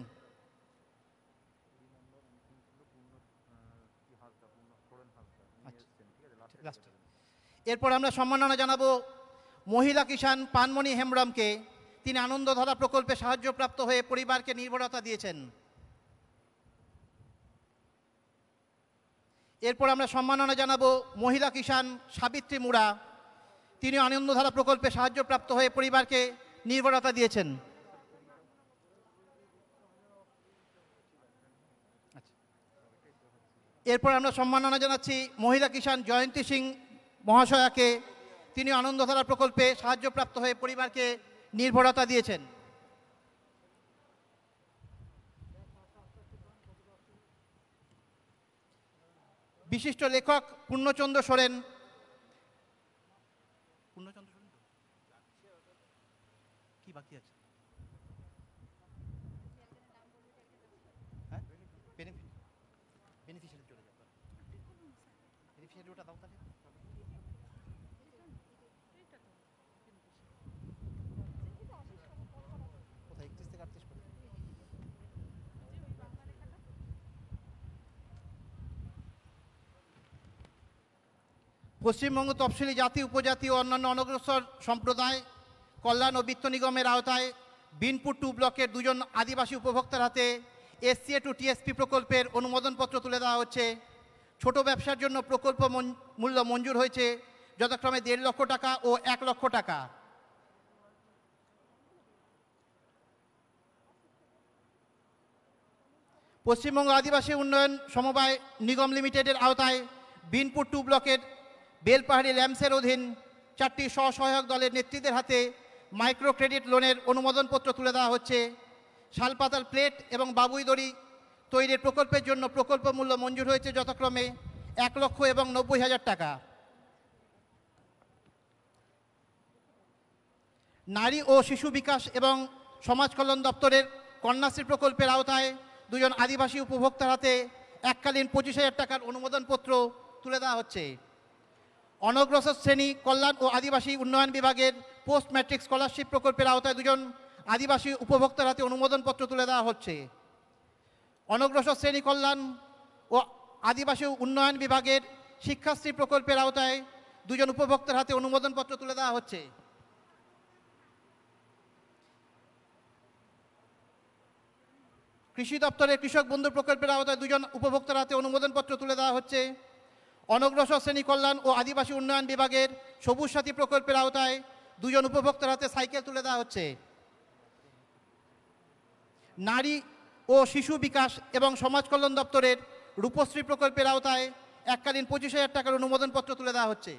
এরপর আমরা সম্মাননা জানাবো মহিলা কিষাণ পানমণি হেমব্রমকে। তিনি আনন্দধারা প্রকল্পে সাহায্যপ্রাপ্ত হয়ে পরিবারকে নির্ভরতা দিয়েছেন। এরপর আমরা সম্মাননা জানাবো মহিলা কিষাণ সাবিত্রী মুড়া। তিনি আনন্দধারা প্রকল্পে সাহায্যপ্রাপ্ত হয়ে পরিবারকে নির্ভরতা দিয়েছেন। এরপর আমরা সম্মাননা জানাচ্ছি মহিলা কিষাণ জয়ন্তী সিং মহাশয়াকে। তিনি আনন্দধারা প্রকল্পে সাহায্যপ্রাপ্ত হয়ে পরিবারকে নির্ভরতা দিয়েছেন। বিশিষ্ট লেখক পূর্ণচন্দ্র সোরেন। কি বাকি আছে? হ্যাঁ, বেনিফিশিয়ারি চলে যাবে। বেনিফিশিয়ারি ওটা দাও তাহলে। কোথায় 31 থেকে 38 করে? পশ্চিমবঙ্গ তফসিলি জাতি, উপজাতি ও অন্যান্য অনগ্রসর সম্প্রদায় কল্যাণ ও বিত্ত নিগমের আওতায় বিনপুর 2 ব্লকের 2 জন আদিবাসী উপভোক্তার হাতে SCA টু TSP প্রকল্পের অনুমোদনপত্র তুলে দেওয়া হচ্ছে। ছোট ব্যবসার জন্য প্রকল্প মূল্য মঞ্জুর হয়েছে যথাক্রমে 1.5 লক্ষ টাকা ও 1 লক্ষ টাকা। পশ্চিমবঙ্গ আদিবাসী উন্নয়ন সমবায় নিগম লিমিটেডের আওতায় বিনপুর 2 ব্লকের বেলপাহাড়ি ল্যাম্পসের অধীন 4টি স্বসহায়ক দলের নেতৃত্বের হাতে মাইক্রো ক্রেডিট লোনের অনুমোদনপত্র তুলে দেওয়া হচ্ছে। শালপাতাল প্লেট এবং বাবুই দড়ি তৈরির প্রকল্পের জন্য প্রকল্প মূল্য মঞ্জুর হয়েছে যথাক্রমে 1 লক্ষ এবং 90,000 টাকা। নারী ও শিশু বিকাশ এবং সমাজ কল্যাণ দপ্তরের কন্যাশ্রী প্রকল্পের আওতায় 2 জন আদিবাসী উপভোক্তার হাতে এককালীন 25,000 টাকার অনুমোদনপত্র তুলে দেওয়া হচ্ছে। অনগ্রসর শ্রেণী কল্যাণ ও আদিবাসী উন্নয়ন বিভাগের পোস্ট ম্যাট্রিক স্কলারশিপ প্রকল্পের আওতায় 2 জন আদিবাসী উপভোক্তার হাতে অনুমোদনপত্র তুলে দেওয়া হচ্ছে। অনগ্রসর শ্রেণী কল্যাণ ও আদিবাসী উন্নয়ন বিভাগের শিক্ষাশ্রী প্রকল্পের আওতায় 2 জন উপভোক্তার হাতে অনুমোদনপত্র তুলে দেওয়া হচ্ছে। কৃষি দপ্তরের কৃষক বন্ধু প্রকল্পের আওতায় 2 জন উপভোক্তার হাতে অনুমোদনপত্র তুলে দেওয়া হচ্ছে। অনগ্রসর শ্রেণী কল্যাণ ও আদিবাসী উন্নয়ন বিভাগের সবুজ সাথী প্রকল্পের আওতায় 2 জন উপভোক্তার হাতে সাইকেল তুলে দেওয়া হচ্ছে। নারী ও শিশু বিকাশ এবং সমাজ কল্যাণ দপ্তরের রূপশ্রী প্রকল্পের আওতায় এককালীন 25,000 টাকার অনুমোদনপত্র তুলে দেওয়া হচ্ছে।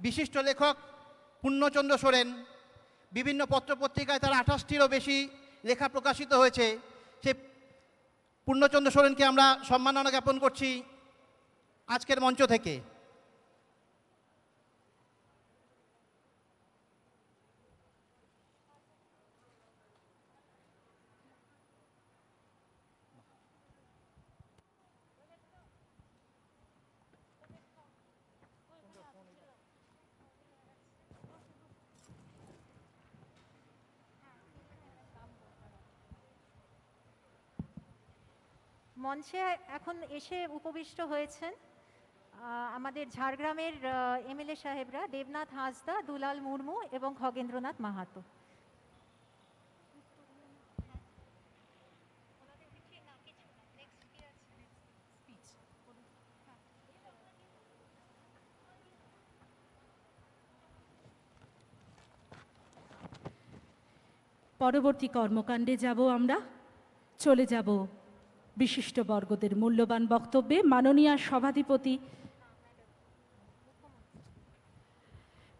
বিশিষ্ট লেখক পূর্ণচন্দ্র সোরেন, বিভিন্ন পত্রপত্রিকায় তার 28টিরও বেশি লেখা প্রকাশিত হয়েছে। সে পূর্ণচন্দ্র সোরেনকে আমরা সম্মাননা জ্ঞাপন করছি আজকের মঞ্চ থেকে। মঞ্চে এখন এসে উপবিষ্ট হয়েছেন আমাদের ঝাড়গ্রামের এমএলএ সাহেবরা দেবনাথ হাঁসদা, দুলাল মুর্মু এবং খগেন্দ্রনাথ মাহাতো। পরবর্তী কর্মকাণ্ডে যাব আমরা, চলে যাব বিশিষ্ট বর্গদের মূল্যবান বক্তব্যে। মাননীয় সভাধিপতি,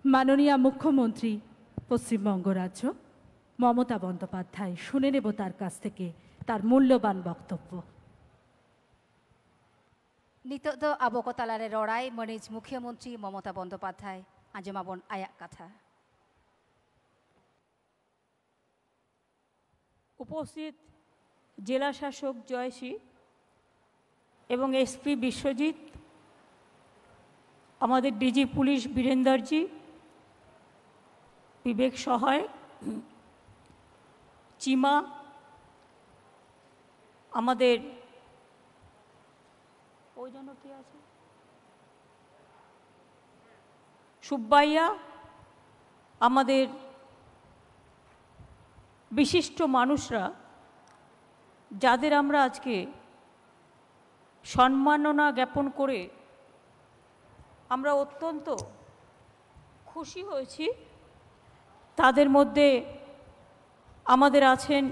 মাননীয় মুখ্যমন্ত্রী পশ্চিমবঙ্গ রাজ্য মমতা বন্দ্যোপাধ্যায়, শুনে নেব তার কাছ থেকে তার মূল্যবান বক্তব্য। Nito do abokotalare rorai manij Mukhyamantri Mamata Bandyopadhyay ajemabon ayak katha. উপস্থিত জেলা শাসক জয়শ্রী এবং এসপি বিশ্বজিৎ, আমাদের ডিজি পুলিশ বীরেন্দ্রজি, বিবেক সহায়, চিমা, আমাদের ওই জন্য কি আছে সুব্বাইয়া, আমাদের বিশিষ্ট মানুষরা যাদের আমরা আজকে সম্মাননা জ্ঞাপন করে আমরা অত্যন্ত খুশি হয়েছি, তাদের মধ্যে আমাদের আছেন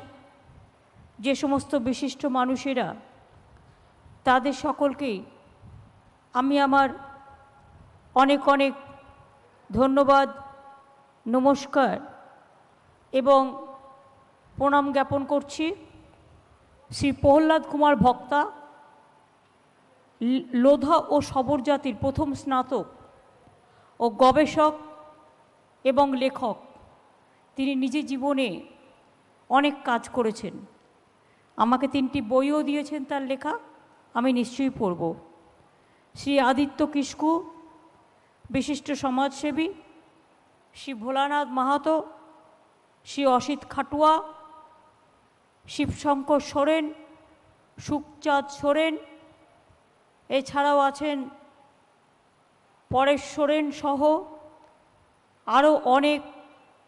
যে সমস্ত বিশিষ্ট মানুষেরা, তাদের সকলকেই আমি আমার অনেক অনেক ধন্যবাদ, নমস্কার এবং প্রণাম জ্ঞাপন করছি। শ্রী প্রহ্লাদ কুমার ভক্তা, লোধা ও সবর জাতির প্রথম স্নাতক ও গবেষক এবং লেখক, তিনি নিজের জীবনে অনেক কাজ করেছেন, আমাকে 3টি বইও দিয়েছেন তার লেখা, আমি নিশ্চয়ই পড়ব। শ্রী আদিত্য কিস্কু, বিশিষ্ট সমাজসেবী, শ্রী ভোলানাথ মাহাতো, শ্রী অসিত খাটুয়া, শিবশঙ্কর সোরেন, সুখচাঁদ সোরেন, এছাড়াও আছেন পরেশ সোরেন সহ আরও অনেক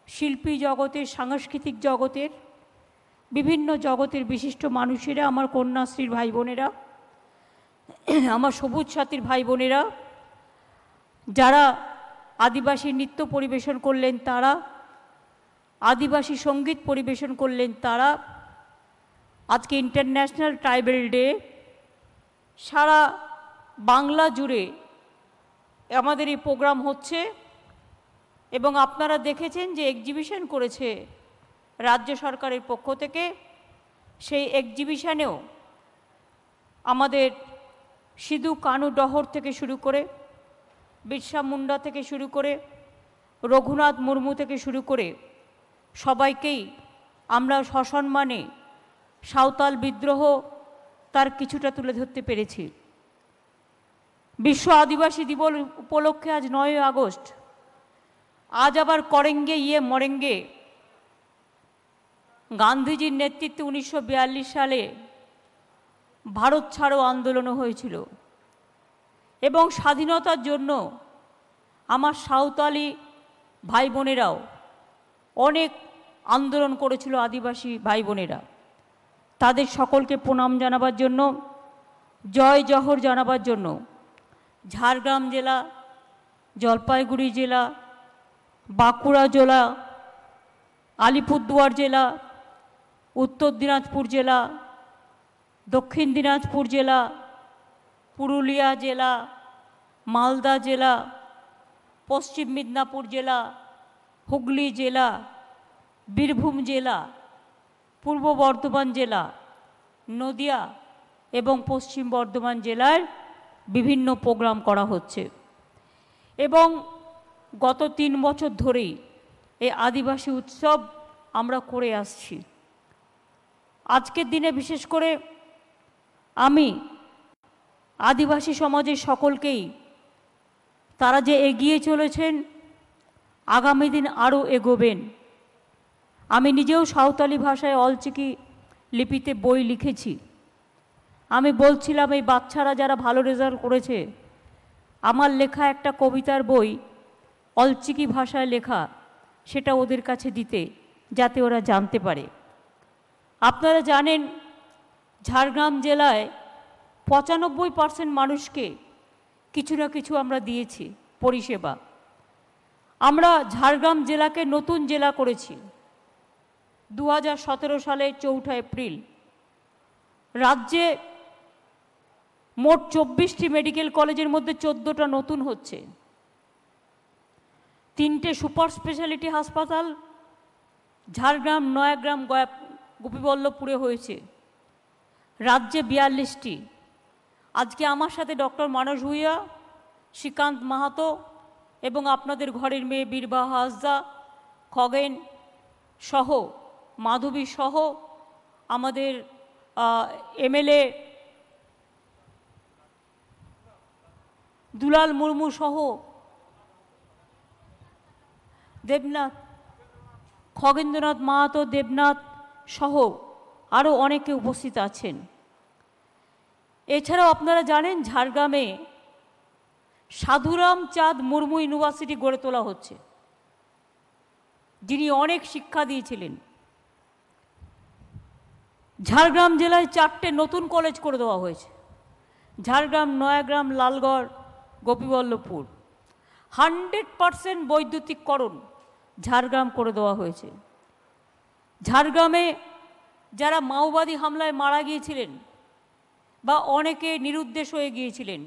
শিল্পী জগতের, সাংস্কৃতিক জগতের, বিভিন্ন জগতের বিশিষ্ট মানুষেরা, আমার কন্যাশ্রীর ভাই বোনেরা, আমার সবুজ সাথীর ভাই বোনেরা, যারা আদিবাসী নৃত্য পরিবেশন করলেন তারা, আদিবাসী সঙ্গীত পরিবেশন করলেন তারা। আজকে ইন্টারন্যাশনাল ট্রাইবেল ডে, সারা বাংলা জুড়ে আমাদের এই প্রোগ্রাম হচ্ছে এবং আপনারা দেখেছেন যে এক্সিবিশন করেছে রাজ্য সরকারের পক্ষ থেকে। সেই এক্সিবিশনেও আমাদের সিধু কানু ডহর থেকে শুরু করে, বিরসা মুন্ডা থেকে শুরু করে, রঘুনাথ মুর্মু থেকে শুরু করে সবাইকেই আমরা সসম্মানে সাঁওতাল বিদ্রোহ তার কিছুটা তুলে ধরতে পেরেছি। বিশ্ব আদিবাসী দিবস উপলক্ষে আজ 9 আগস্ট, আজ আবার করেঙ্গে ইয়ে মরেঙ্গে গান্ধীজির নেতৃত্বে 1942 সালে ভারত ছাড়ো আন্দোলনও হয়েছিল এবং স্বাধীনতার জন্য আমার সাঁওতালি ভাই বোনেরাও অনেক আন্দোলন করেছিল, আদিবাসী ভাই বোনেরা। তাদের সকলকে প্রণাম জানাবার জন্য, জয় জহর জানাবার জন্য ঝাড়গ্রাম জেলা, জলপাইগুড়ি জেলা, বাঁকুড়া জেলা, আলিপুরদুয়ার জেলা, উত্তর দিনাজপুর জেলা, দক্ষিণ দিনাজপুর জেলা, পুরুলিয়া জেলা, মালদা জেলা, পশ্চিম মেদিনীপুর জেলা, হুগলি জেলা, বীরভূম জেলা, পূর্ব বর্ধমান জেলা, নদিয়া এবং পশ্চিম বর্ধমান জেলার বিভিন্ন প্রোগ্রাম করা হচ্ছে এবং গত 3 বছর ধরেই এই আদিবাসী উৎসব আমরা করে আসছি। আজকের দিনে বিশেষ করে আমি আদিবাসী সমাজের সকলকেই, তারা যে এগিয়ে চলেছেন, আগামী দিন আরও এগোবেন। আমি নিজেও সাঁওতালি ভাষায় অলচিকি লিপিতে বই লিখেছি। আমি বলছিলাম এই বাচ্চারা যারা ভালো রেজাল্ট করেছে, আমার লেখা একটা কবিতার বই অলচিকি ভাষায় লেখা, সেটা ওদের কাছে দিতে, যাতে ওরা জানতে পারে। আপনারা জানেন ঝাড়গ্রাম জেলায় 95% মানুষকে কিছু না কিছু আমরা দিয়েছি পরিষেবা। আমরা ঝাড়গ্রাম জেলাকে নতুন জেলা করেছি 2017 সালে 4 এপ্রিল। রাজ্যে মোট 24টি মেডিকেল কলেজের মধ্যে 14টা নতুন হচ্ছে, 3টে সুপার স্পেশালিটি হাসপাতাল ঝাড়গ্রাম, নয়াগ্রাম, গোপীবল্লভপুরে হয়েছে। রাজ্যে 42টি। আজকে আমার সাথে ডক্টর মানস ভূঁইয়া, শ্রীকান্ত মাহাতো এবং আপনাদের ঘরের মেয়ে বীরবাহা হাসদা, খগেন সহ, মাধবী সহ, আমাদের এমএলএ দুলাল মুর্মু সহ, দেবনাথ, খগেন্দ্রনাথ মাহাতো, দেবনাথ সহ আরও অনেকে উপস্থিত আছেন। এছাড়াও আপনারা জানেন ঝাড়গ্রামে সাধুরাম চাঁদ মুর্মু ইউনিভার্সিটি গড়ে তোলা হচ্ছে, যিনি অনেক শিক্ষা দিয়েছিলেন। ঝাড়গ্রাম জেলায় 4টে নতুন কলেজ করে দেওয়া হয়েছে, ঝাড়গ্রাম, নয়াগ্রাম, লালগড়, গোপীবল্লভপুর। 100% বৈদ্যুতিককরণ ঝাড়গ্রাম করে দেওয়া হয়েছে। ঝাড়গ্রামে যারা মাওবাদী হামলায় মারা গিয়েছিলেন বা অনেকে নিরুদ্দেশ হয়ে গিয়েছিলেন,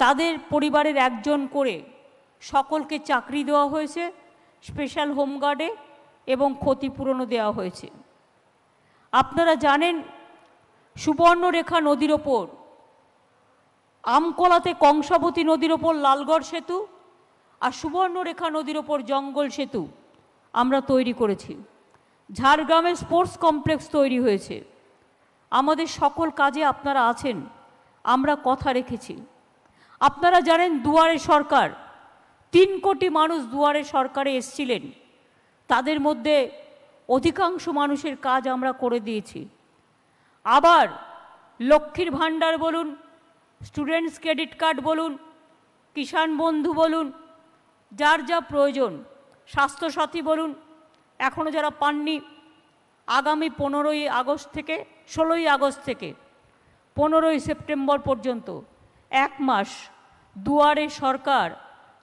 তাদের পরিবারের একজন করে সকলকে চাকরি দেওয়া হয়েছে, স্পেশাল হোমগার্ডে, এবং ক্ষতিপূরণও দেওয়া হয়েছে। আপনারা জানেন সুবর্ণরেখা নদীর ওপর, আমকলাতে কংসাবতী নদীর ওপর লালগড় সেতু আর সুবর্ণরেখা নদীর ওপর জঙ্গল সেতু আমরা তৈরি করেছি। ঝাড়গ্রামে স্পোর্টস কমপ্লেক্স তৈরি হয়েছে। আমাদের সকল কাজে আপনারা আছেন, আমরা কথা রেখেছি। আপনারা জানেন দুয়ারে সরকার, 3 কোটি মানুষ দুয়ারে সরকারে এসেছিলেন, তাদের মধ্যে অধিকাংশ মানুষের কাজ আমরা করে দিয়েছি। আবার লক্ষ্মীর ভাণ্ডার বলুন, স্টুডেন্টস ক্রেডিট কার্ড বলুন, কিষাণ বন্ধু বলুন, যার যা প্রয়োজন, স্বাস্থ্যসাথী বলুন, এখনও যারা পাননি, আগামী 15ই আগস্ট থেকে 16ই আগস্ট থেকে 15ই সেপ্টেম্বর পর্যন্ত 1 মাস দুয়ারে সরকার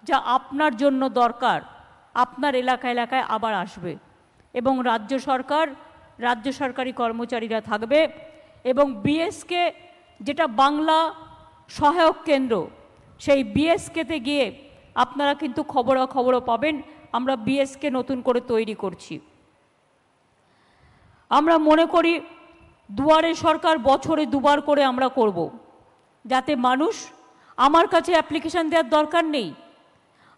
যা আপনার জন্য দরকার আপনার এলাকায় আবার আসবে এবং রাজ্য সরকার, রাজ্য সরকারি কর্মচারীরা থাকবে এবং বিএসকে যেটা বাংলা সহায়ক কেন্দ্র, সেই বিএসকেতে গিয়ে আপনারা কিন্তু খবরাখবরও পাবেন। আমরা বিএসকে নতুন করে তৈরি করছি। আমরা মনে করি দুয়ারে সরকার বছরে 2বার করে আমরা করব, যাতে মানুষ, আমার কাছে অ্যাপ্লিকেশান দেওয়ার দরকার নেই,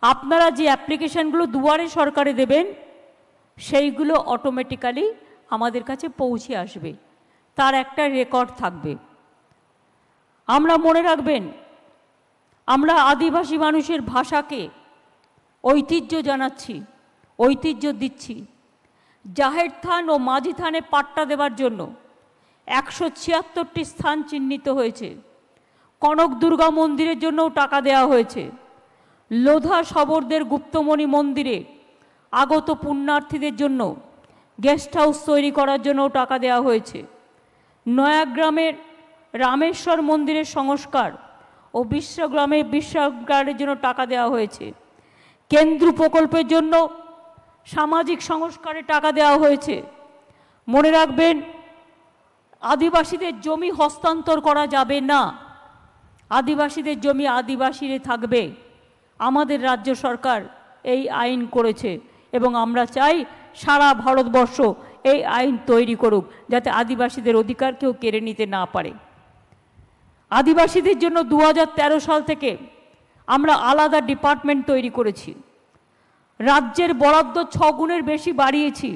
আপনারা যে অ্যাপ্লিকেশানগুলো দুয়ারে সরকারে দেবেন সেইগুলো অটোমেটিক্যালি আমাদের কাছে পৌঁছে আসবে, তার একটা রেকর্ড থাকবে। আমরা মনে রাখবেন, আমরা আদিবাসী মানুষের ভাষাকে ঐতিহ্য জানাচ্ছি, ঐতিহ্য দিচ্ছি। জাহের থান ও মাঝি থানে পাট্টা দেওয়ার জন্য 176টি স্থান চিহ্নিত হয়েছে। কনক দুর্গা মন্দিরের জন্যও টাকা দেওয়া হয়েছে। লোধা শবরদের গুপ্তমণি মন্দিরে আগত পুণ্যার্থীদের জন্য গেস্ট হাউস তৈরি করার জন্যও টাকা দেওয়া হয়েছে। নয়াগ্রামের রামেশ্বর মন্দিরের সংস্কার ও বিশ্বগ্রামের বিশ্রামাগারের জন্য টাকা দেওয়া হয়েছে। কেন্দ্র প্রকল্পের জন্য সামাজিক সংস্কারে টাকা দেওয়া হয়েছে। মনে রাখবেন, আদিবাসীদের জমি হস্তান্তর করা যাবে না, আদিবাসীদের জমি আদিবাসীরা থাকবে। আমাদের রাজ্য সরকার এই আইন করেছে এবং আমরা চাই সারা ভারতবর্ষ এই আইন তৈরি করুক, যাতে আদিবাসীদের অধিকার কেউ কেড়ে নিতে না পারে। আদিবাসীদের জন্য 2013 সাল থেকে আমরা আলাদা ডিপার্টমেন্ট তৈরি করেছি। রাজ্যের বরাদ্দ 6 গুণের বেশি বাড়িয়েছি।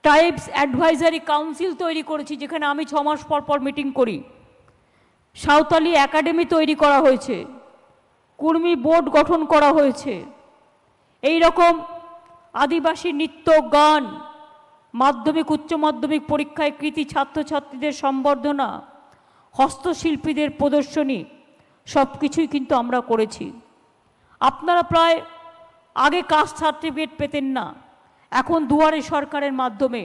ট্রাইবস অ্যাডভাইজারি কাউন্সিল তৈরি করেছি, যেখানে আমি 6 মাস পর পর মিটিং করি। সাঁওতালি একাডেমি তৈরি করা হয়েছে। কুর্মী বোর্ড গঠন করা হয়েছে। এই রকম আদিবাসী নৃত্য, গান, মাধ্যমিক উচ্চ মাধ্যমিক পরীক্ষায় কৃতী ছাত্রছাত্রীদের সম্বর্ধনা, হস্তশিল্পীদের প্রদর্শনী, সব কিছুই কিন্তু আমরা করেছি। আপনারা প্রায় আগে কাস্ট সার্টিফিকেট পেতেন না, এখন দুয়ারে সরকারের মাধ্যমে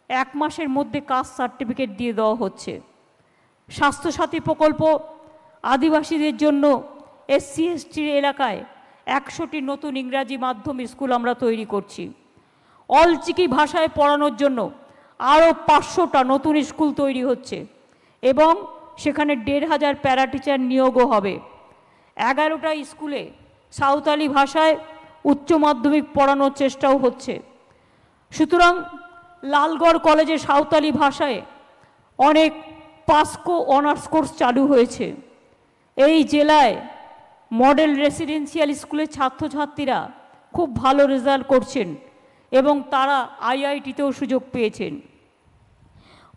1 মাসের মধ্যে কাস্ট সার্টিফিকেট দিয়ে দেওয়া হচ্ছে। স্বাস্থ্যসাথী প্রকল্প, আদিবাসীদের জন্য SC ST এলাকায় 100টি নতুন ইংরাজি মাধ্যম স্কুল আমরা তৈরি করছি। অলচিকি ভাষায় পড়ানোর জন্য আরও 500টা নতুন স্কুল তৈরি হচ্ছে এবং সেখানে 1500 প্যারা টিচার নিয়োগও হবে। 11টা স্কুলে সাঁওতালি ভাষায় উচ্চ মাধ্যমিক পড়ানোর চেষ্টাও হচ্ছে। সুতরাং লালগড় কলেজে সাঁওতালি ভাষায় অনেক পাসকো অনার্স কোর্স চালু হয়েছে। এই জেলায় মডেল রেসিডেন্সিয়াল স্কুলের ছাত্রছাত্রীরা খুব ভালো রেজাল্ট করছেন এবং তারা IIT-তেও সুযোগ পেয়েছেন।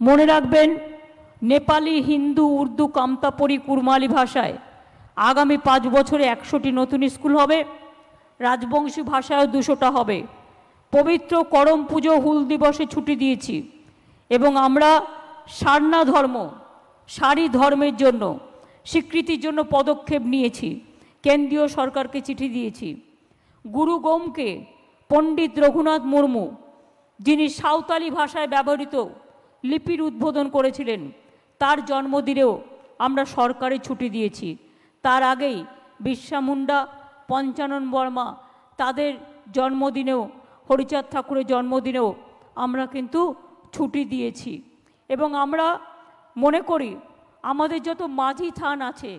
মনে রাখবেন, নেপালি, হিন্দু, উর্দু, কামতাপুরি, কুরমালি ভাষায় আগামী 5 বছরে 100টি নতুন স্কুল হবে। রাজবংশী ভাষায়ও 200টা হবে। পবিত্র করম পুজো, হুল দিবসে ছুটি দিয়েছি এবং আমরা সারনা ধর্ম, সারি ধর্মের জন্য স্বীকৃতির জন্য পদক্ষেপ নিয়েছি। কেন্দ্রীয় সরকারকে চিঠি দিয়েছি। গুরু গোমকে পণ্ডিত রঘুনাথ মুর্মু, যিনি সাঁওতালি ভাষায় ব্যবহৃত লিপির উদ্বোধন করেছিলেন, তার জন্মদিনেও আমরা সরকারি ছুটি দিয়েছি। তার আগেই বিরসা মুন্ডা, পঞ্চানন বর্মা, তাদের জন্মদিনেও, হরিচাঁদ ঠাকুরের জন্মদিনেও আমরা কিন্তু ছুটি দিয়েছি। এবং আমরা মনে করি আমাদের যত মাঝি থান আছে,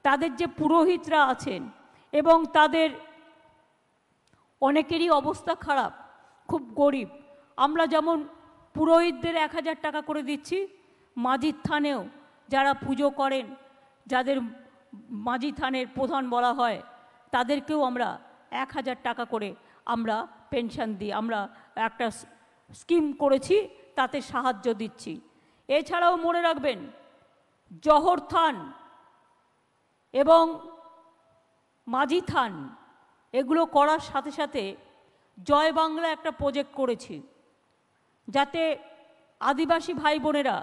তাদের যে পুরোহিতরা আছেন এবং তাদের অনেকেরই অবস্থা খারাপ, খুব গরিব। আমরা যেমন পুরোহিতদের 1000 টাকা করে দিচ্ছি, মাঝির থানেও যারা পুজো করেন, যাদের মাঝি থানের প্রধান বলা হয়, তাদেরকেও আমরা 1000 টাকা করে আমরা পেনশন দিই। আমরা একটা স্কিম করেছি, তাতে সাহায্য দিচ্ছি। এছাড়াও মনে রাখবেন, জহর থান এবং মাঝি থান এগুলো করার সাথে সাথে জয় বাংলা একটা প্রজেক্ট করেছি, যাতে আদিবাসী ভাই বোনেরা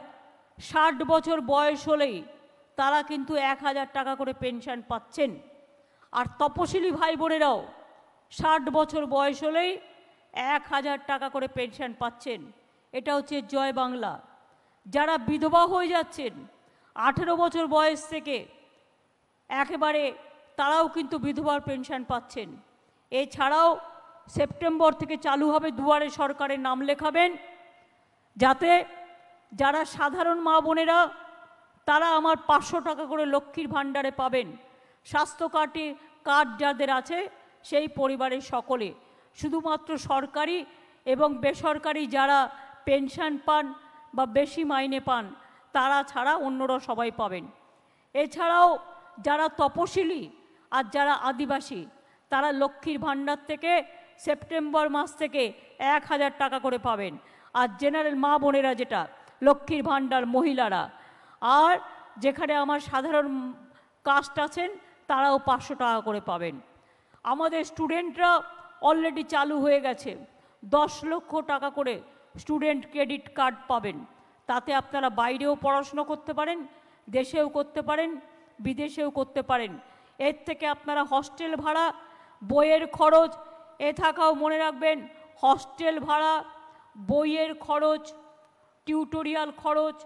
60 বছর বয়স হলেই তারা কিন্তু 1000 টাকা করে পেনশন পাচ্ছেন। আর তপশিলি ভাই বোনেরাও 60 বছর বয়স হলেই 1000 টাকা করে পেনশন পাচ্ছেন। এটা হচ্ছে জয় বাংলা। যারা বিধবা হয়ে যাচ্ছেন 18 বছর বয়স থেকে একেবারে, তারাও কিন্তু বিধবার পেনশন পাচ্ছেন। এছাড়াও সেপ্টেম্বর থেকে চালু হবে দুয়ারে সরকারের নাম লেখাবেন, যাতে যারা সাধারণ মা বোনেরা তারা আমার 500 টাকা করে লক্ষ্মীর ভাণ্ডারে পাবেন। স্বাস্থ্য কার্ড যাদের আছে সেই পরিবারের সকলে, শুধুমাত্র সরকারি এবং বেসরকারি যারা পেনশন পান বা বেশি মাইনে পান তারা ছাড়া অন্যরা সবাই পাবেন। এছাড়াও যারা তপশিলি আর যারা আদিবাসী তারা লক্ষ্মীর ভাণ্ডার থেকে সেপ্টেম্বর মাস থেকে 1000 টাকা করে পাবেন। আর জেনারেল মা বোনেরা, যেটা লক্ষ্মীর ভাণ্ডার মহিলারা, আর যেখানে আমার সাধারণ কাস্ট আছেন তারাও 500 টাকা করে পাবেন। আমাদের স্টুডেন্টরা অলরেডি চালু হয়ে গেছে, 10 লক্ষ টাকা করে স্টুডেন্ট ক্রেডিট কার্ড পাবেন। তাতে আপনারা বাইরেও পড়াশুনো করতে পারেন, দেশেও করতে পারেন, বিদেশেও করতে পারেন। এর থেকে আপনারা হস্টেল ভাড়া, বইয়ের খরচ, এ থাকাও মনে রাখবেন হস্টেল ভাড়া, বইয়ের খরচ, টিউটোরিয়াল খরচ,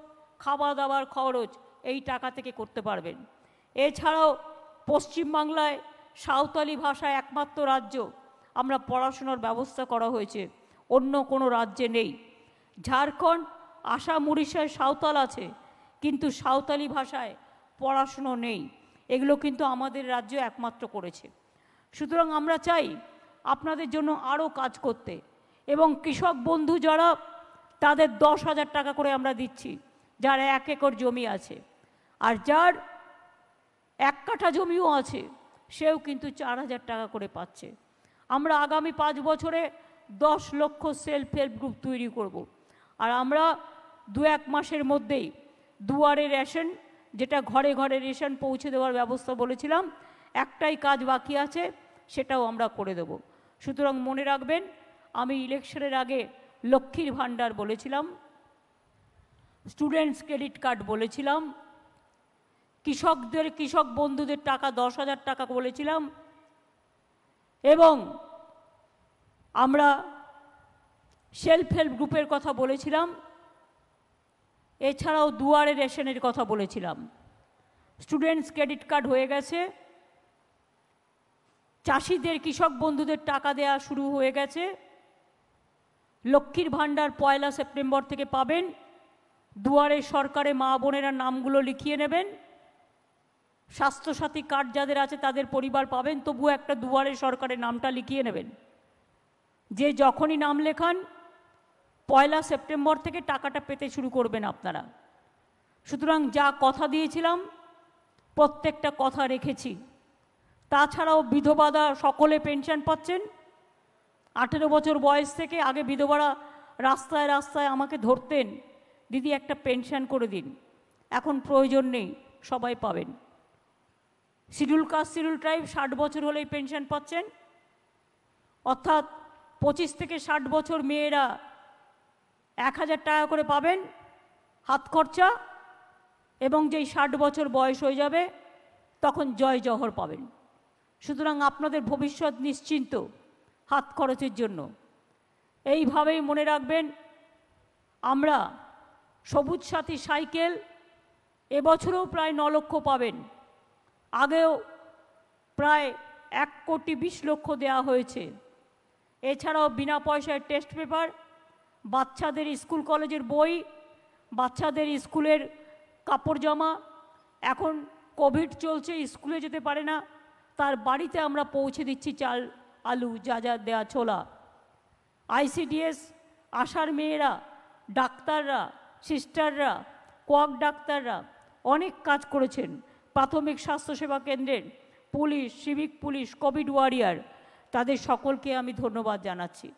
খাওয়া দাওয়ার খরচ এই টাকা থেকে করতে পারবেন। এছাড়াও পশ্চিমবাংলায় সাঁওতালি ভাষায় একমাত্র রাজ্য আমরা পড়াশোনার ব্যবস্থা করা হয়েছে, অন্য কোনো রাজ্যে নেই। ঝাড়খণ্ড, আসাম, উড়িষ্যায় সাঁওতাল আছে, কিন্তু সাঁওতালি ভাষায় পড়াশুনো নেই। এগুলো কিন্তু আমাদের রাজ্য একমাত্র করেছে। সুতরাং আমরা চাই আপনাদের জন্য আরও কাজ করতে, এবং কৃষক বন্ধু যারা, তাদের 10,000 টাকা করে আমরা দিচ্ছি, যার 1 একর জমি আছে, আর যার 1 কাঠা জমিও আছে সেও কিন্তু 4,000 টাকা করে পাচ্ছে। আমরা আগামী 5 বছরে 10 লক্ষ সেলফ হেল্প গ্রুপ তৈরি করব। আর আমরা 2-1 মাসের মধ্যেই দুয়ারে রেশন, যেটা ঘরে ঘরে রেশন পৌঁছে দেওয়ার ব্যবস্থা বলেছিলাম, একটাই কাজ বাকি আছে, সেটাও আমরা করে দেব। সুতরাং মনে রাখবেন, আমি ইলেকশনের আগে লক্ষ্মীর ভাণ্ডার বলেছিলাম, স্টুডেন্টস ক্রেডিট কার্ড বলেছিলাম, কৃষক বন্ধুদের টাকা 10,000 টাকা বলেছিলাম, এবং আমরা সেলফ হেল্প গ্রুপের কথা বলেছিলাম, এছাড়াও দুয়ারে রেশনের কথা বলেছিলাম। স্টুডেন্টস ক্রেডিট কার্ড হয়ে গেছে, চাষিদের, কৃষক বন্ধুদের টাকা দেওয়া শুরু হয়ে গেছে, লক্ষ্মীর ভাণ্ডার 1 সেপ্টেম্বর থেকে পাবেন। দুয়ারে সরকারে মা বোনেরা নামগুলো লিখিয়ে নেবেন, স্বাস্থ্যসাথী কার্ড যাদের আছে তাদের পরিবার পাবেন, তবুও একটা দুয়ারে সরকারের নামটা লিখিয়ে নেবেন। যে যখনই নাম লেখান 1 সেপ্টেম্বর থেকে টাকাটা পেতে শুরু করবেন আপনারা। সুতরাং যা কথা দিয়েছিলাম প্রত্যেকটা কথা রেখেছি। তাছাড়াও বিধবারা সকলে পেনশন পাচ্ছেন। 18 বছর বয়স থেকে, আগে বিধবারা রাস্তায় রাস্তায় আমাকে ধরতেন, দিদি একটা পেনশন করে দিন, এখন প্রয়োজন নেই, সবাই পাবেন। শিডিউল কাস্ট, শিডিউল ট্রাইব 60 বছর হলেই পেনশন পাচ্ছেন, অর্থাৎ 25 থেকে 60 বছর মেয়েরা 1000 টাকা করে পাবেন হাত খরচা, এবং যেই 60 বছর বয়স হয়ে যাবে তখন জয় জহর পাবেন। সুতরাং আপনাদের ভবিষ্যৎ নিশ্চিন্ত হাত খরচের জন্য। এইভাবেই মনে রাখবেন, আমরা সবুজ সাথী সাইকেল এবছরেও প্রায় 9 লক্ষ পাবেন, আগেও প্রায় 1,20 লক্ষ দেওয়া হয়েছে। এছাড়াও বিনা পয়সায় টেস্ট পেপার, বাচ্চাদের স্কুল কলেজের বই, বাচ্চাদের স্কুলের কাপড় জামা, এখন কোভিড চলছে, স্কুলে যেতে পারে না, তার বাড়িতে আমরা পৌঁছে দিচ্ছি চাল, আলু, যা যা দেয়া, ছোলা। ICDS আশার মেয়েরা, ডাক্তাররা, সিস্টাররা, কোয়াক ডাক্তাররা অনেক কাজ করেছেন। প্রাথমিক স্বাস্থ্যসেবা কেন্দ্রের police, civic police, Covid warrior, তাদের সকলকে আমি ধন্যবাদ জানাচ্ছি।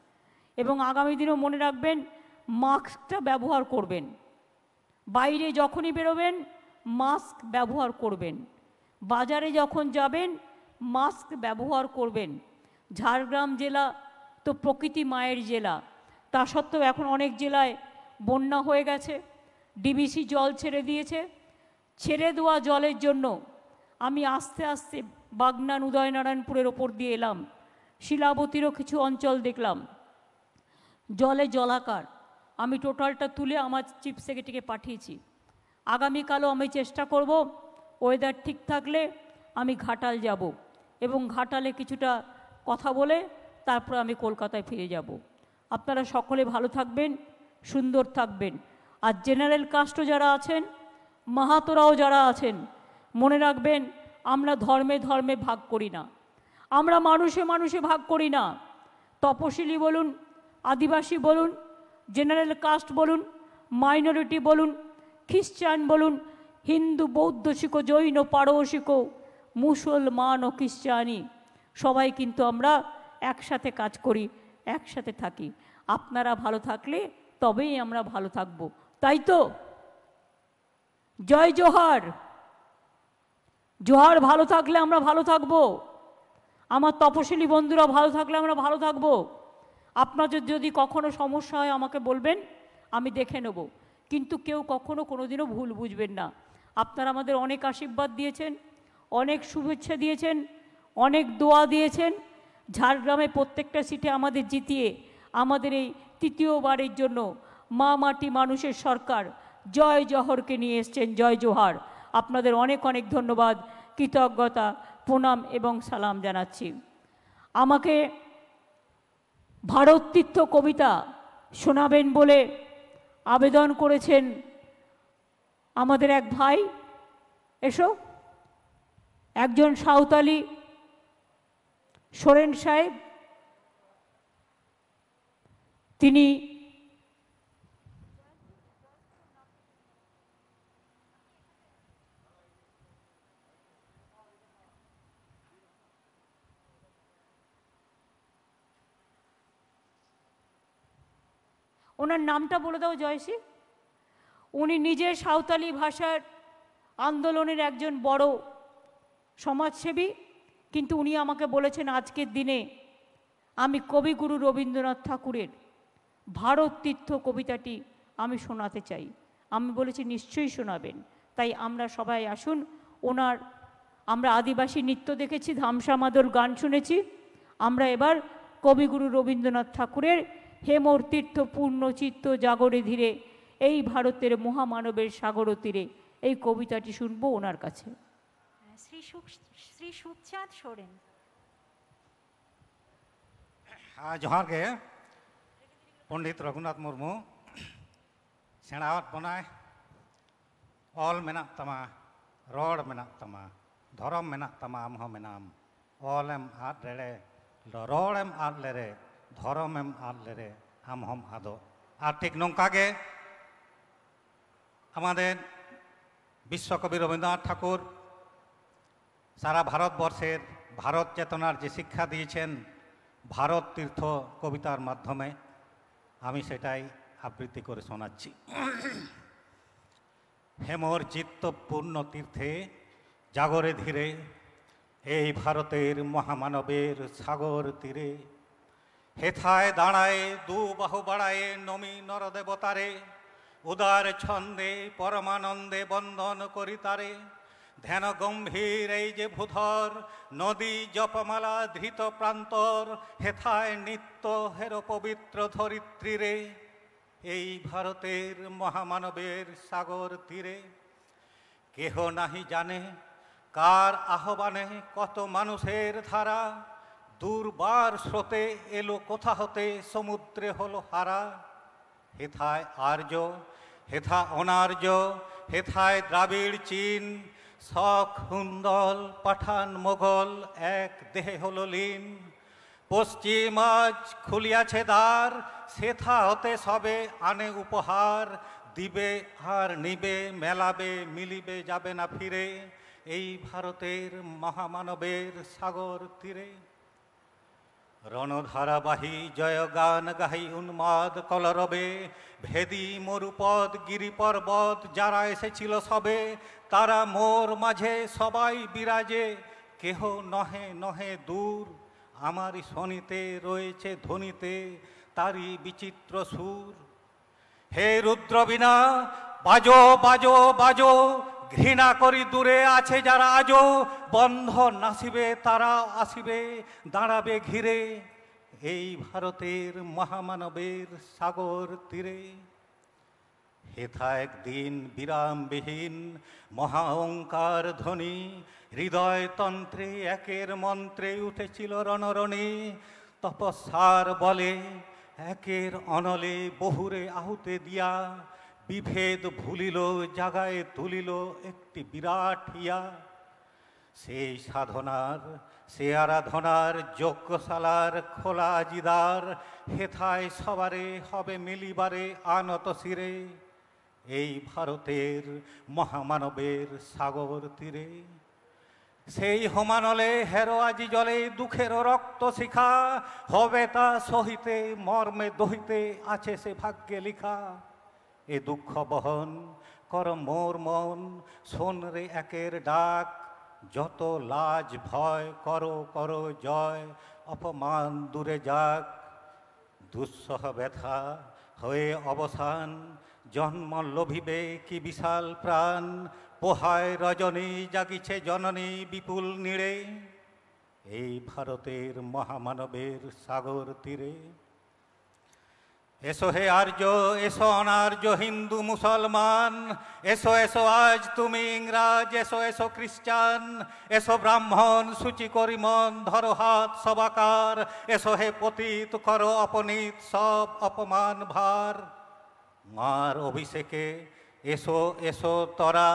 এবং আগামী দিনেও মনে রাখবেন, মাস্কটা ব্যবহার করবেন, বাইরে যখনই বেরোবেন মাস্ক ব্যবহার করবেন, বাজারে যখন যাবেন মাস্ক ব্যবহার করবেন। ঝাড়গ্রাম জেলা তো প্রকৃতি মায়ের জেলা, তা সত্ত্বেও এখন অনেক জেলায় বন্যা হয়ে গেছে, ডিবিসি জল ছেড়ে দিয়েছে। ছেড়ে দেওয়া জলের জন্য আমি আস্তে আস্তে বাগনান, উদয়নারায়ণপুরের ওপর দিয়ে এলাম, শিলাবতীরও কিছু অঞ্চল দেখলাম জলে জলাকার। আমি টোটালটা তুলে আমার চিফ সেক্রেটারিকে পাঠিয়েছি। আগামীকালও আমি চেষ্টা করব, ওয়েদার ঠিক থাকলে আমি ঘাটাল যাব, এবং ঘাটালে কিছুটা কথা বলে তারপর আমি কলকাতায় ফিরে যাব। আপনারা সকলে ভালো থাকবেন, সুন্দর থাকবেন। আর জেনারেল কাস্টও যারা আছেন, মাহাতোরাও যারা আছেন, মনে রাখবেন, আমরা ধর্মে ধর্মে ভাগ করি না, আমরা মানুষে মানুষে ভাগ করি না। তপশিলি বলুন, আদিবাসী বলুন, জেনারেল কাস্ট বলুন, মাইনরিটি বলুন, খ্রিস্টান বলুন, হিন্দু, বৌদ্ধ শিখো, জৈন, পারসিকো, মুসলমান ও খ্রিস্টানি, সবাই কিন্তু আমরা একসাথে কাজ করি, একসাথে থাকি। আপনারা ভালো থাকলে তবেই আমরা ভালো থাকব, তাই তো? জয় জোহার। জোহার। ভালো থাকলে আমরা ভালো থাকব, আমার তপশিলি বন্ধুরা ভালো থাকলে আমরা ভালো থাকব। আপনাদের যদি কখনো সমস্যা হয় আমাকে বলবেন, আমি দেখে নেব, কিন্তু কেউ কখনো কোনোদিনও ভুল বুঝবেন না। আপনারা আমাদের অনেক আশীর্বাদ দিয়েছেন, অনেক শুভেচ্ছা দিয়েছেন, অনেক দোয়া দিয়েছেন। ঝাড়গ্রামে প্রত্যেকটা সিটে আমাদের জিতিয়ে আমাদের এই তৃতীয়বারের জন্য মা মাটি মানুষের সরকার জয় জোহরকে নিয়ে এসছেন। জয় জোহার। আপনাদের অনেক অনেক ধন্যবাদ, কৃতজ্ঞতা, প্রণাম এবং সালাম জানাচ্ছি। আমাকে ভারত তীর্থ কবিতা শোনাবেন বলে আবেদন করেছেন আমাদের এক ভাই। এসো। একজন সাঁওতালি সোরেন সাহেব, তিনি ওনার নামটা বলে দাও জয়শ্রী। উনি নিজে সাঁওতালি ভাষার আন্দোলনের একজন বড় সমাজসেবী, কিন্তু উনি আমাকে বলেছেন আজকের দিনে আমি কবিগুরু রবীন্দ্রনাথ ঠাকুরের ভারত তীর্থ কবিতাটি আমি শোনাতে চাই। আমি বলেছি নিশ্চয়ই শোনাবেন। তাই আমরা সবাই আসুন। ওনার আমরা আদিবাসী নৃত্য দেখেছি, ধামসা মাদল গান শুনেছি, আমরা এবার কবিগুরু রবীন্দ্রনাথ ঠাকুরের হেমর তীর্থ পূর্ণ চিত্ত জাগরে ধীরে এই ভারতের মহামানবের সাগর তীরে এই কবিতাটি শুনবো ওনার কাছে। শ্রী সুখচাঁদ সোরেন। जोहार गे पंडित रघुनाथ मुर्मू सेणावत बनाय ऑल मेना तमा रड़ मेना तमा धरम मेना तमा आमह मेनाम ऑल एम आद लेरे रड़ एम आद लेरे धरम एम आद लेरे आमहम आदो। और ठीक नौका गे आमादेर विश्वकवि रवींद्रनाथ ठाकुर सारा भारतवर्षेर भारत चेतनार जे शिक्षा दिएছেন भारत तीर्थ कवितार माध्यमे आमी सेटाई आबृत्ति करे शोनाচ্ছি। हेमर चित्त पूर्ण तीर्थे जागरे धीरे এই ভারতের মহামানবের সাগর তীরে হেথায় দাঁড়ায় দু বাহু বাড়ায় নমি নরদেবতারে উদার ছন্দে পরমানন্দে বন্দন করি তারে ধ্যান গম্ভীর এই যে ভূধর নদী জপমালা ধৃত প্রান্তর হেথায় নিত্য হের পবিত্র ধরিত্রীরে এই ভারতের মহামানবের সাগর তীরে কেহ নাহি জানে কার আহ্বানে কত মানুষের ধারা দুর্বার স্রোতে এলো কোথা হতে সমুদ্রে হলো হারা হেথায় আর্য হেথা অনার্য হেথায় দ্রাবিড় চীন শখ হুন্দল পাঠান মোগল এক দেহে হলো লীন পশ্চিম আজ খুলিয়াছে দ্বার সেথা হতে সবে আনে উপহার দিবে আর নিবে মেলাবে মিলিবে যাবে না ফিরে এই ভারতের মহামানবের সাগর তীরে রণধারাবাহী জয়গান গাহি উন্মাদ কলরবে ভেদি মরুপদ গিরি পর্বত যারা এসেছিল সবে তারা মোর মাঝে সবাই বিরাজে কেহ নহে নহে দূর আমারই শনিতে রয়েছে ধ্বনিতে তারই বিচিত্র সুর হে রুদ্রবীণা বাজো বাজো বাজো ঘৃণা করি দূরে আছে যারা আজও বন্ধ নাসিবে তারা আসিবে দাঁড়াবে ঘিরে এই ভারতের মহামানবের সাগর তীরে হেথা একদিন বিরামবিহীন মহা ওঙ্কার ধ্বনি হৃদয় তন্ত্রে একের মন্ত্রে উঠেছিল রণরণী তপস্যার বলে একের অনলে বহুরে আহুতে দিয়া বিভেদ ভুলিল জাগায় তুলিল একটি বিরাট হিয়া সেই সাধনার সে আরাধনার যজ্ঞশালার খোলা জিদার হেথায় সবারে হবে মিলিবারে আনত শিরে এই ভারতের মহামানবের সাগর তীরে সেই হোমানলে হেরো আজি জলে দুঃখের রক্ত শিখা, হবে তা সহিতে মর্মে দহিতে আছে সে ভাগ্যে লিখা। এ দুঃখ বহন কর মোর মন, শোন রে একের ডাক, যত লাজ ভয় করো করো জয়, অপমান দূরে যাক। দুঃসহ ব্যথা হয়ে অবসান, জন্ম লোভিবে কি বিশাল প্রাণ, পোহায় রজনী জাগিছে জননী বিপুল নীড়ে, এই ভারতের মহামানবের সাগর তীরে। এসো হে আর্য, এসো অনার্য হিন্দু মুসলমান, এসো এসো আজ তুমি ইংরাজ, এসো এসো খ্রিস্টান, এসো ব্রাহ্মণ সূচি করি মন, ধরো হাত সবাকার, এসো হে পতিত করো অপনীত সব অপমান ভার। মার অভিষেকে এসো এসো তরা,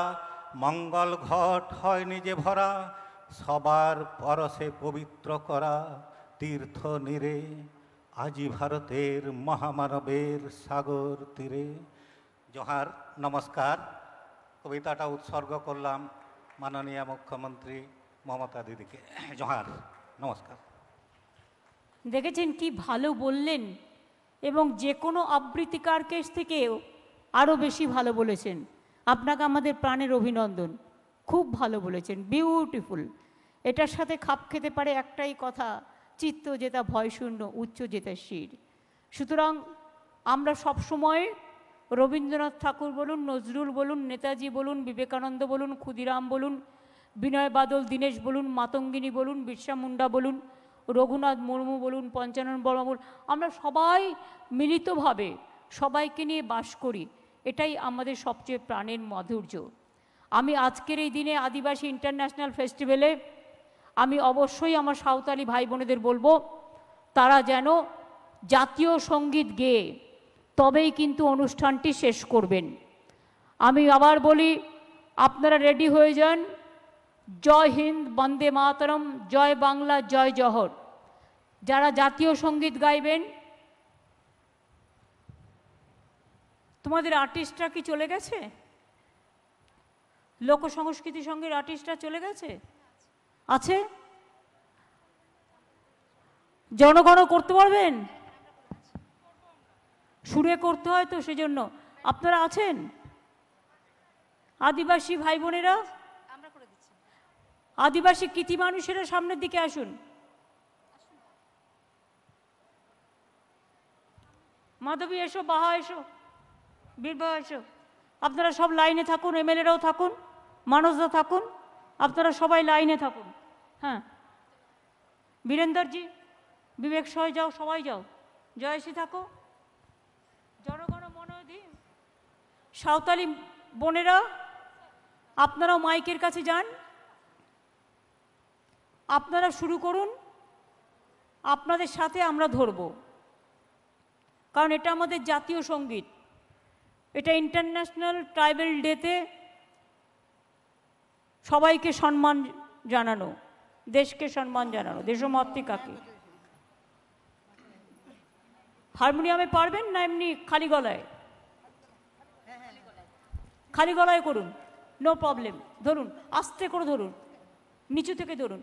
মঙ্গল ঘট হয় নিজে ভরা, সবার পরশে পবিত্র করা তীর্থ নীরে, আজি ভারতের মহামানবের সাগর তীরে। জোহার, নমস্কার। কবিতাটা উৎসর্গ করলাম মাননীয় মুখ্যমন্ত্রী মমতা দিদিকে। জোহার, নমস্কার। দেখেছেন কি ভালো বললেন, এবং যে কোনো আবৃত্তিকার কেস থেকেও আরও বেশি ভালো বলেছেন। আপনাকে আমাদের প্রাণের অভিনন্দন, খুব ভালো বলেছেন, বিউটিফুল। এটার সাথে খাপ খেতে পারে একটাই কথা, চিত্ত যেটা ভয়শূন্য, উচ্চ যেটা শির। সুতরাং আমরা সবসময় রবীন্দ্রনাথ ঠাকুর বলুন, নজরুল বলুন, নেতাজি বলুন, বিবেকানন্দ বলুন, ক্ষুদিরাম বলুন, বিনয় বাদল দীনেশ বলুন, মাতঙ্গিনী বলুন, বিরসা মুন্ডা বলুন, রঘুনাথ মুর্মু বলুন, পঞ্চানন বর্মা বলুন, আমরা সবাই মিলিতভাবে সবাইকে নিয়ে বাস করি। এটাই আমাদের সবচেয়ে প্রাণের মাধুর্য। আমি আজকের এই দিনে আদিবাসী ইন্টারন্যাশনাল ফেস্টিভ্যালে আমি অবশ্যই আমার সাঁওতালি ভাই বোনেদের বলবো, তারা যেন জাতীয় সঙ্গীত গেয়ে তবেই কিন্তু অনুষ্ঠানটি শেষ করবেন। আমি আবার বলি, আপনারা রেডি হয়ে যান। জয় হিন্দ, বন্দে মাতরম, জয় বাংলা, জয় জহর। যারা জাতীয় সঙ্গীত গাইবেন, তোমাদের আর্টিস্টরা কি চলে গেছে? লোক সংস্কৃতি সঙ্গীত আর্টিস্টরা চলে গেছে? আছে? জনগণ করতে পারবেন? সুরে করতে হয় তো, সেজন্য আপনারা আছেন? আদিবাসী ভাই বোনেরা, আদিবাসী কৃতি মানুষেরা সামনের দিকে আসুন। মাধবী এসো, বাহা এসো, বীরবাহা এসো। আপনারা সব লাইনে থাকুন, এমএলএরাও থাকুন, মানুষরা থাকুন, আপনারা সবাই লাইনে থাকুন। হ্যাঁ, বীরেন্দরজি, বিবেক সয় যাও, সবাই যাও, জয়শ্রী থাকো। জনগণ মনোধি সাঁওতালি বোনেরা, আপনারাও মাইকের কাছে যান, আপনারা শুরু করুন। আপনাদের সাথে আমরা ধরব, কারণ এটা আমাদের জাতীয় সঙ্গীত। এটা ইন্টারন্যাশনাল ট্রাইবাল ডেতে সবাইকে সম্মান জানানো, দেশকে সম্মান জানানো, দেশমাতৃকাকে। হারমোনিয়ামে পারবেন না এমনি খালি গলায়? খালি গলায় করুন, নো প্রবলেম। ধরুন, আস্তে করে ধরুন, নিচু থেকে ধরুন।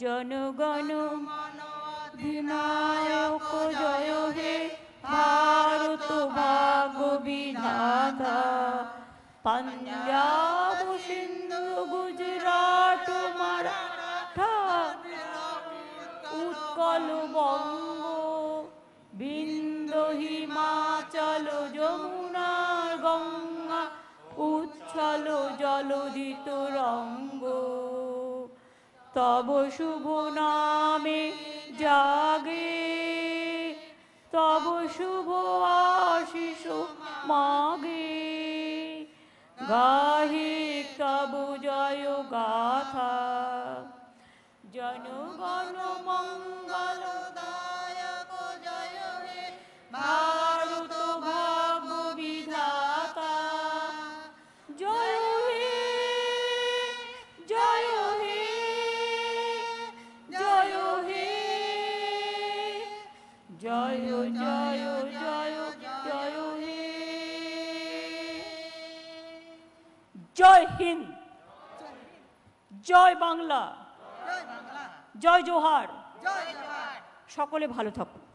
জনগণ মন অধিনায়ক জয় হে, ভারত ভাগ্য বিধাতা, পাঞ্জাব সিন্ধু গুজরাট মারাঠা, উৎকল বঙ্গ বিন্দ হিমাচল যমুনা গঙ্গা, উচ্ছল জলধিত রঙ্গ, তব শুভ নামে জাগে, তব শুভ আশিস মাগে, গাহি তব জয় গাথা। জনগণ মঙ্গল দায়ক জয় হে, ভারত ভাগ্য বিধাতা, জয় হে, জয় হে, জয় হে, জয় জয় জয় জয় হে। জয় হিন্দ, জয় বাংলা। জয় জোহার। সকলে ভালো থাকুন।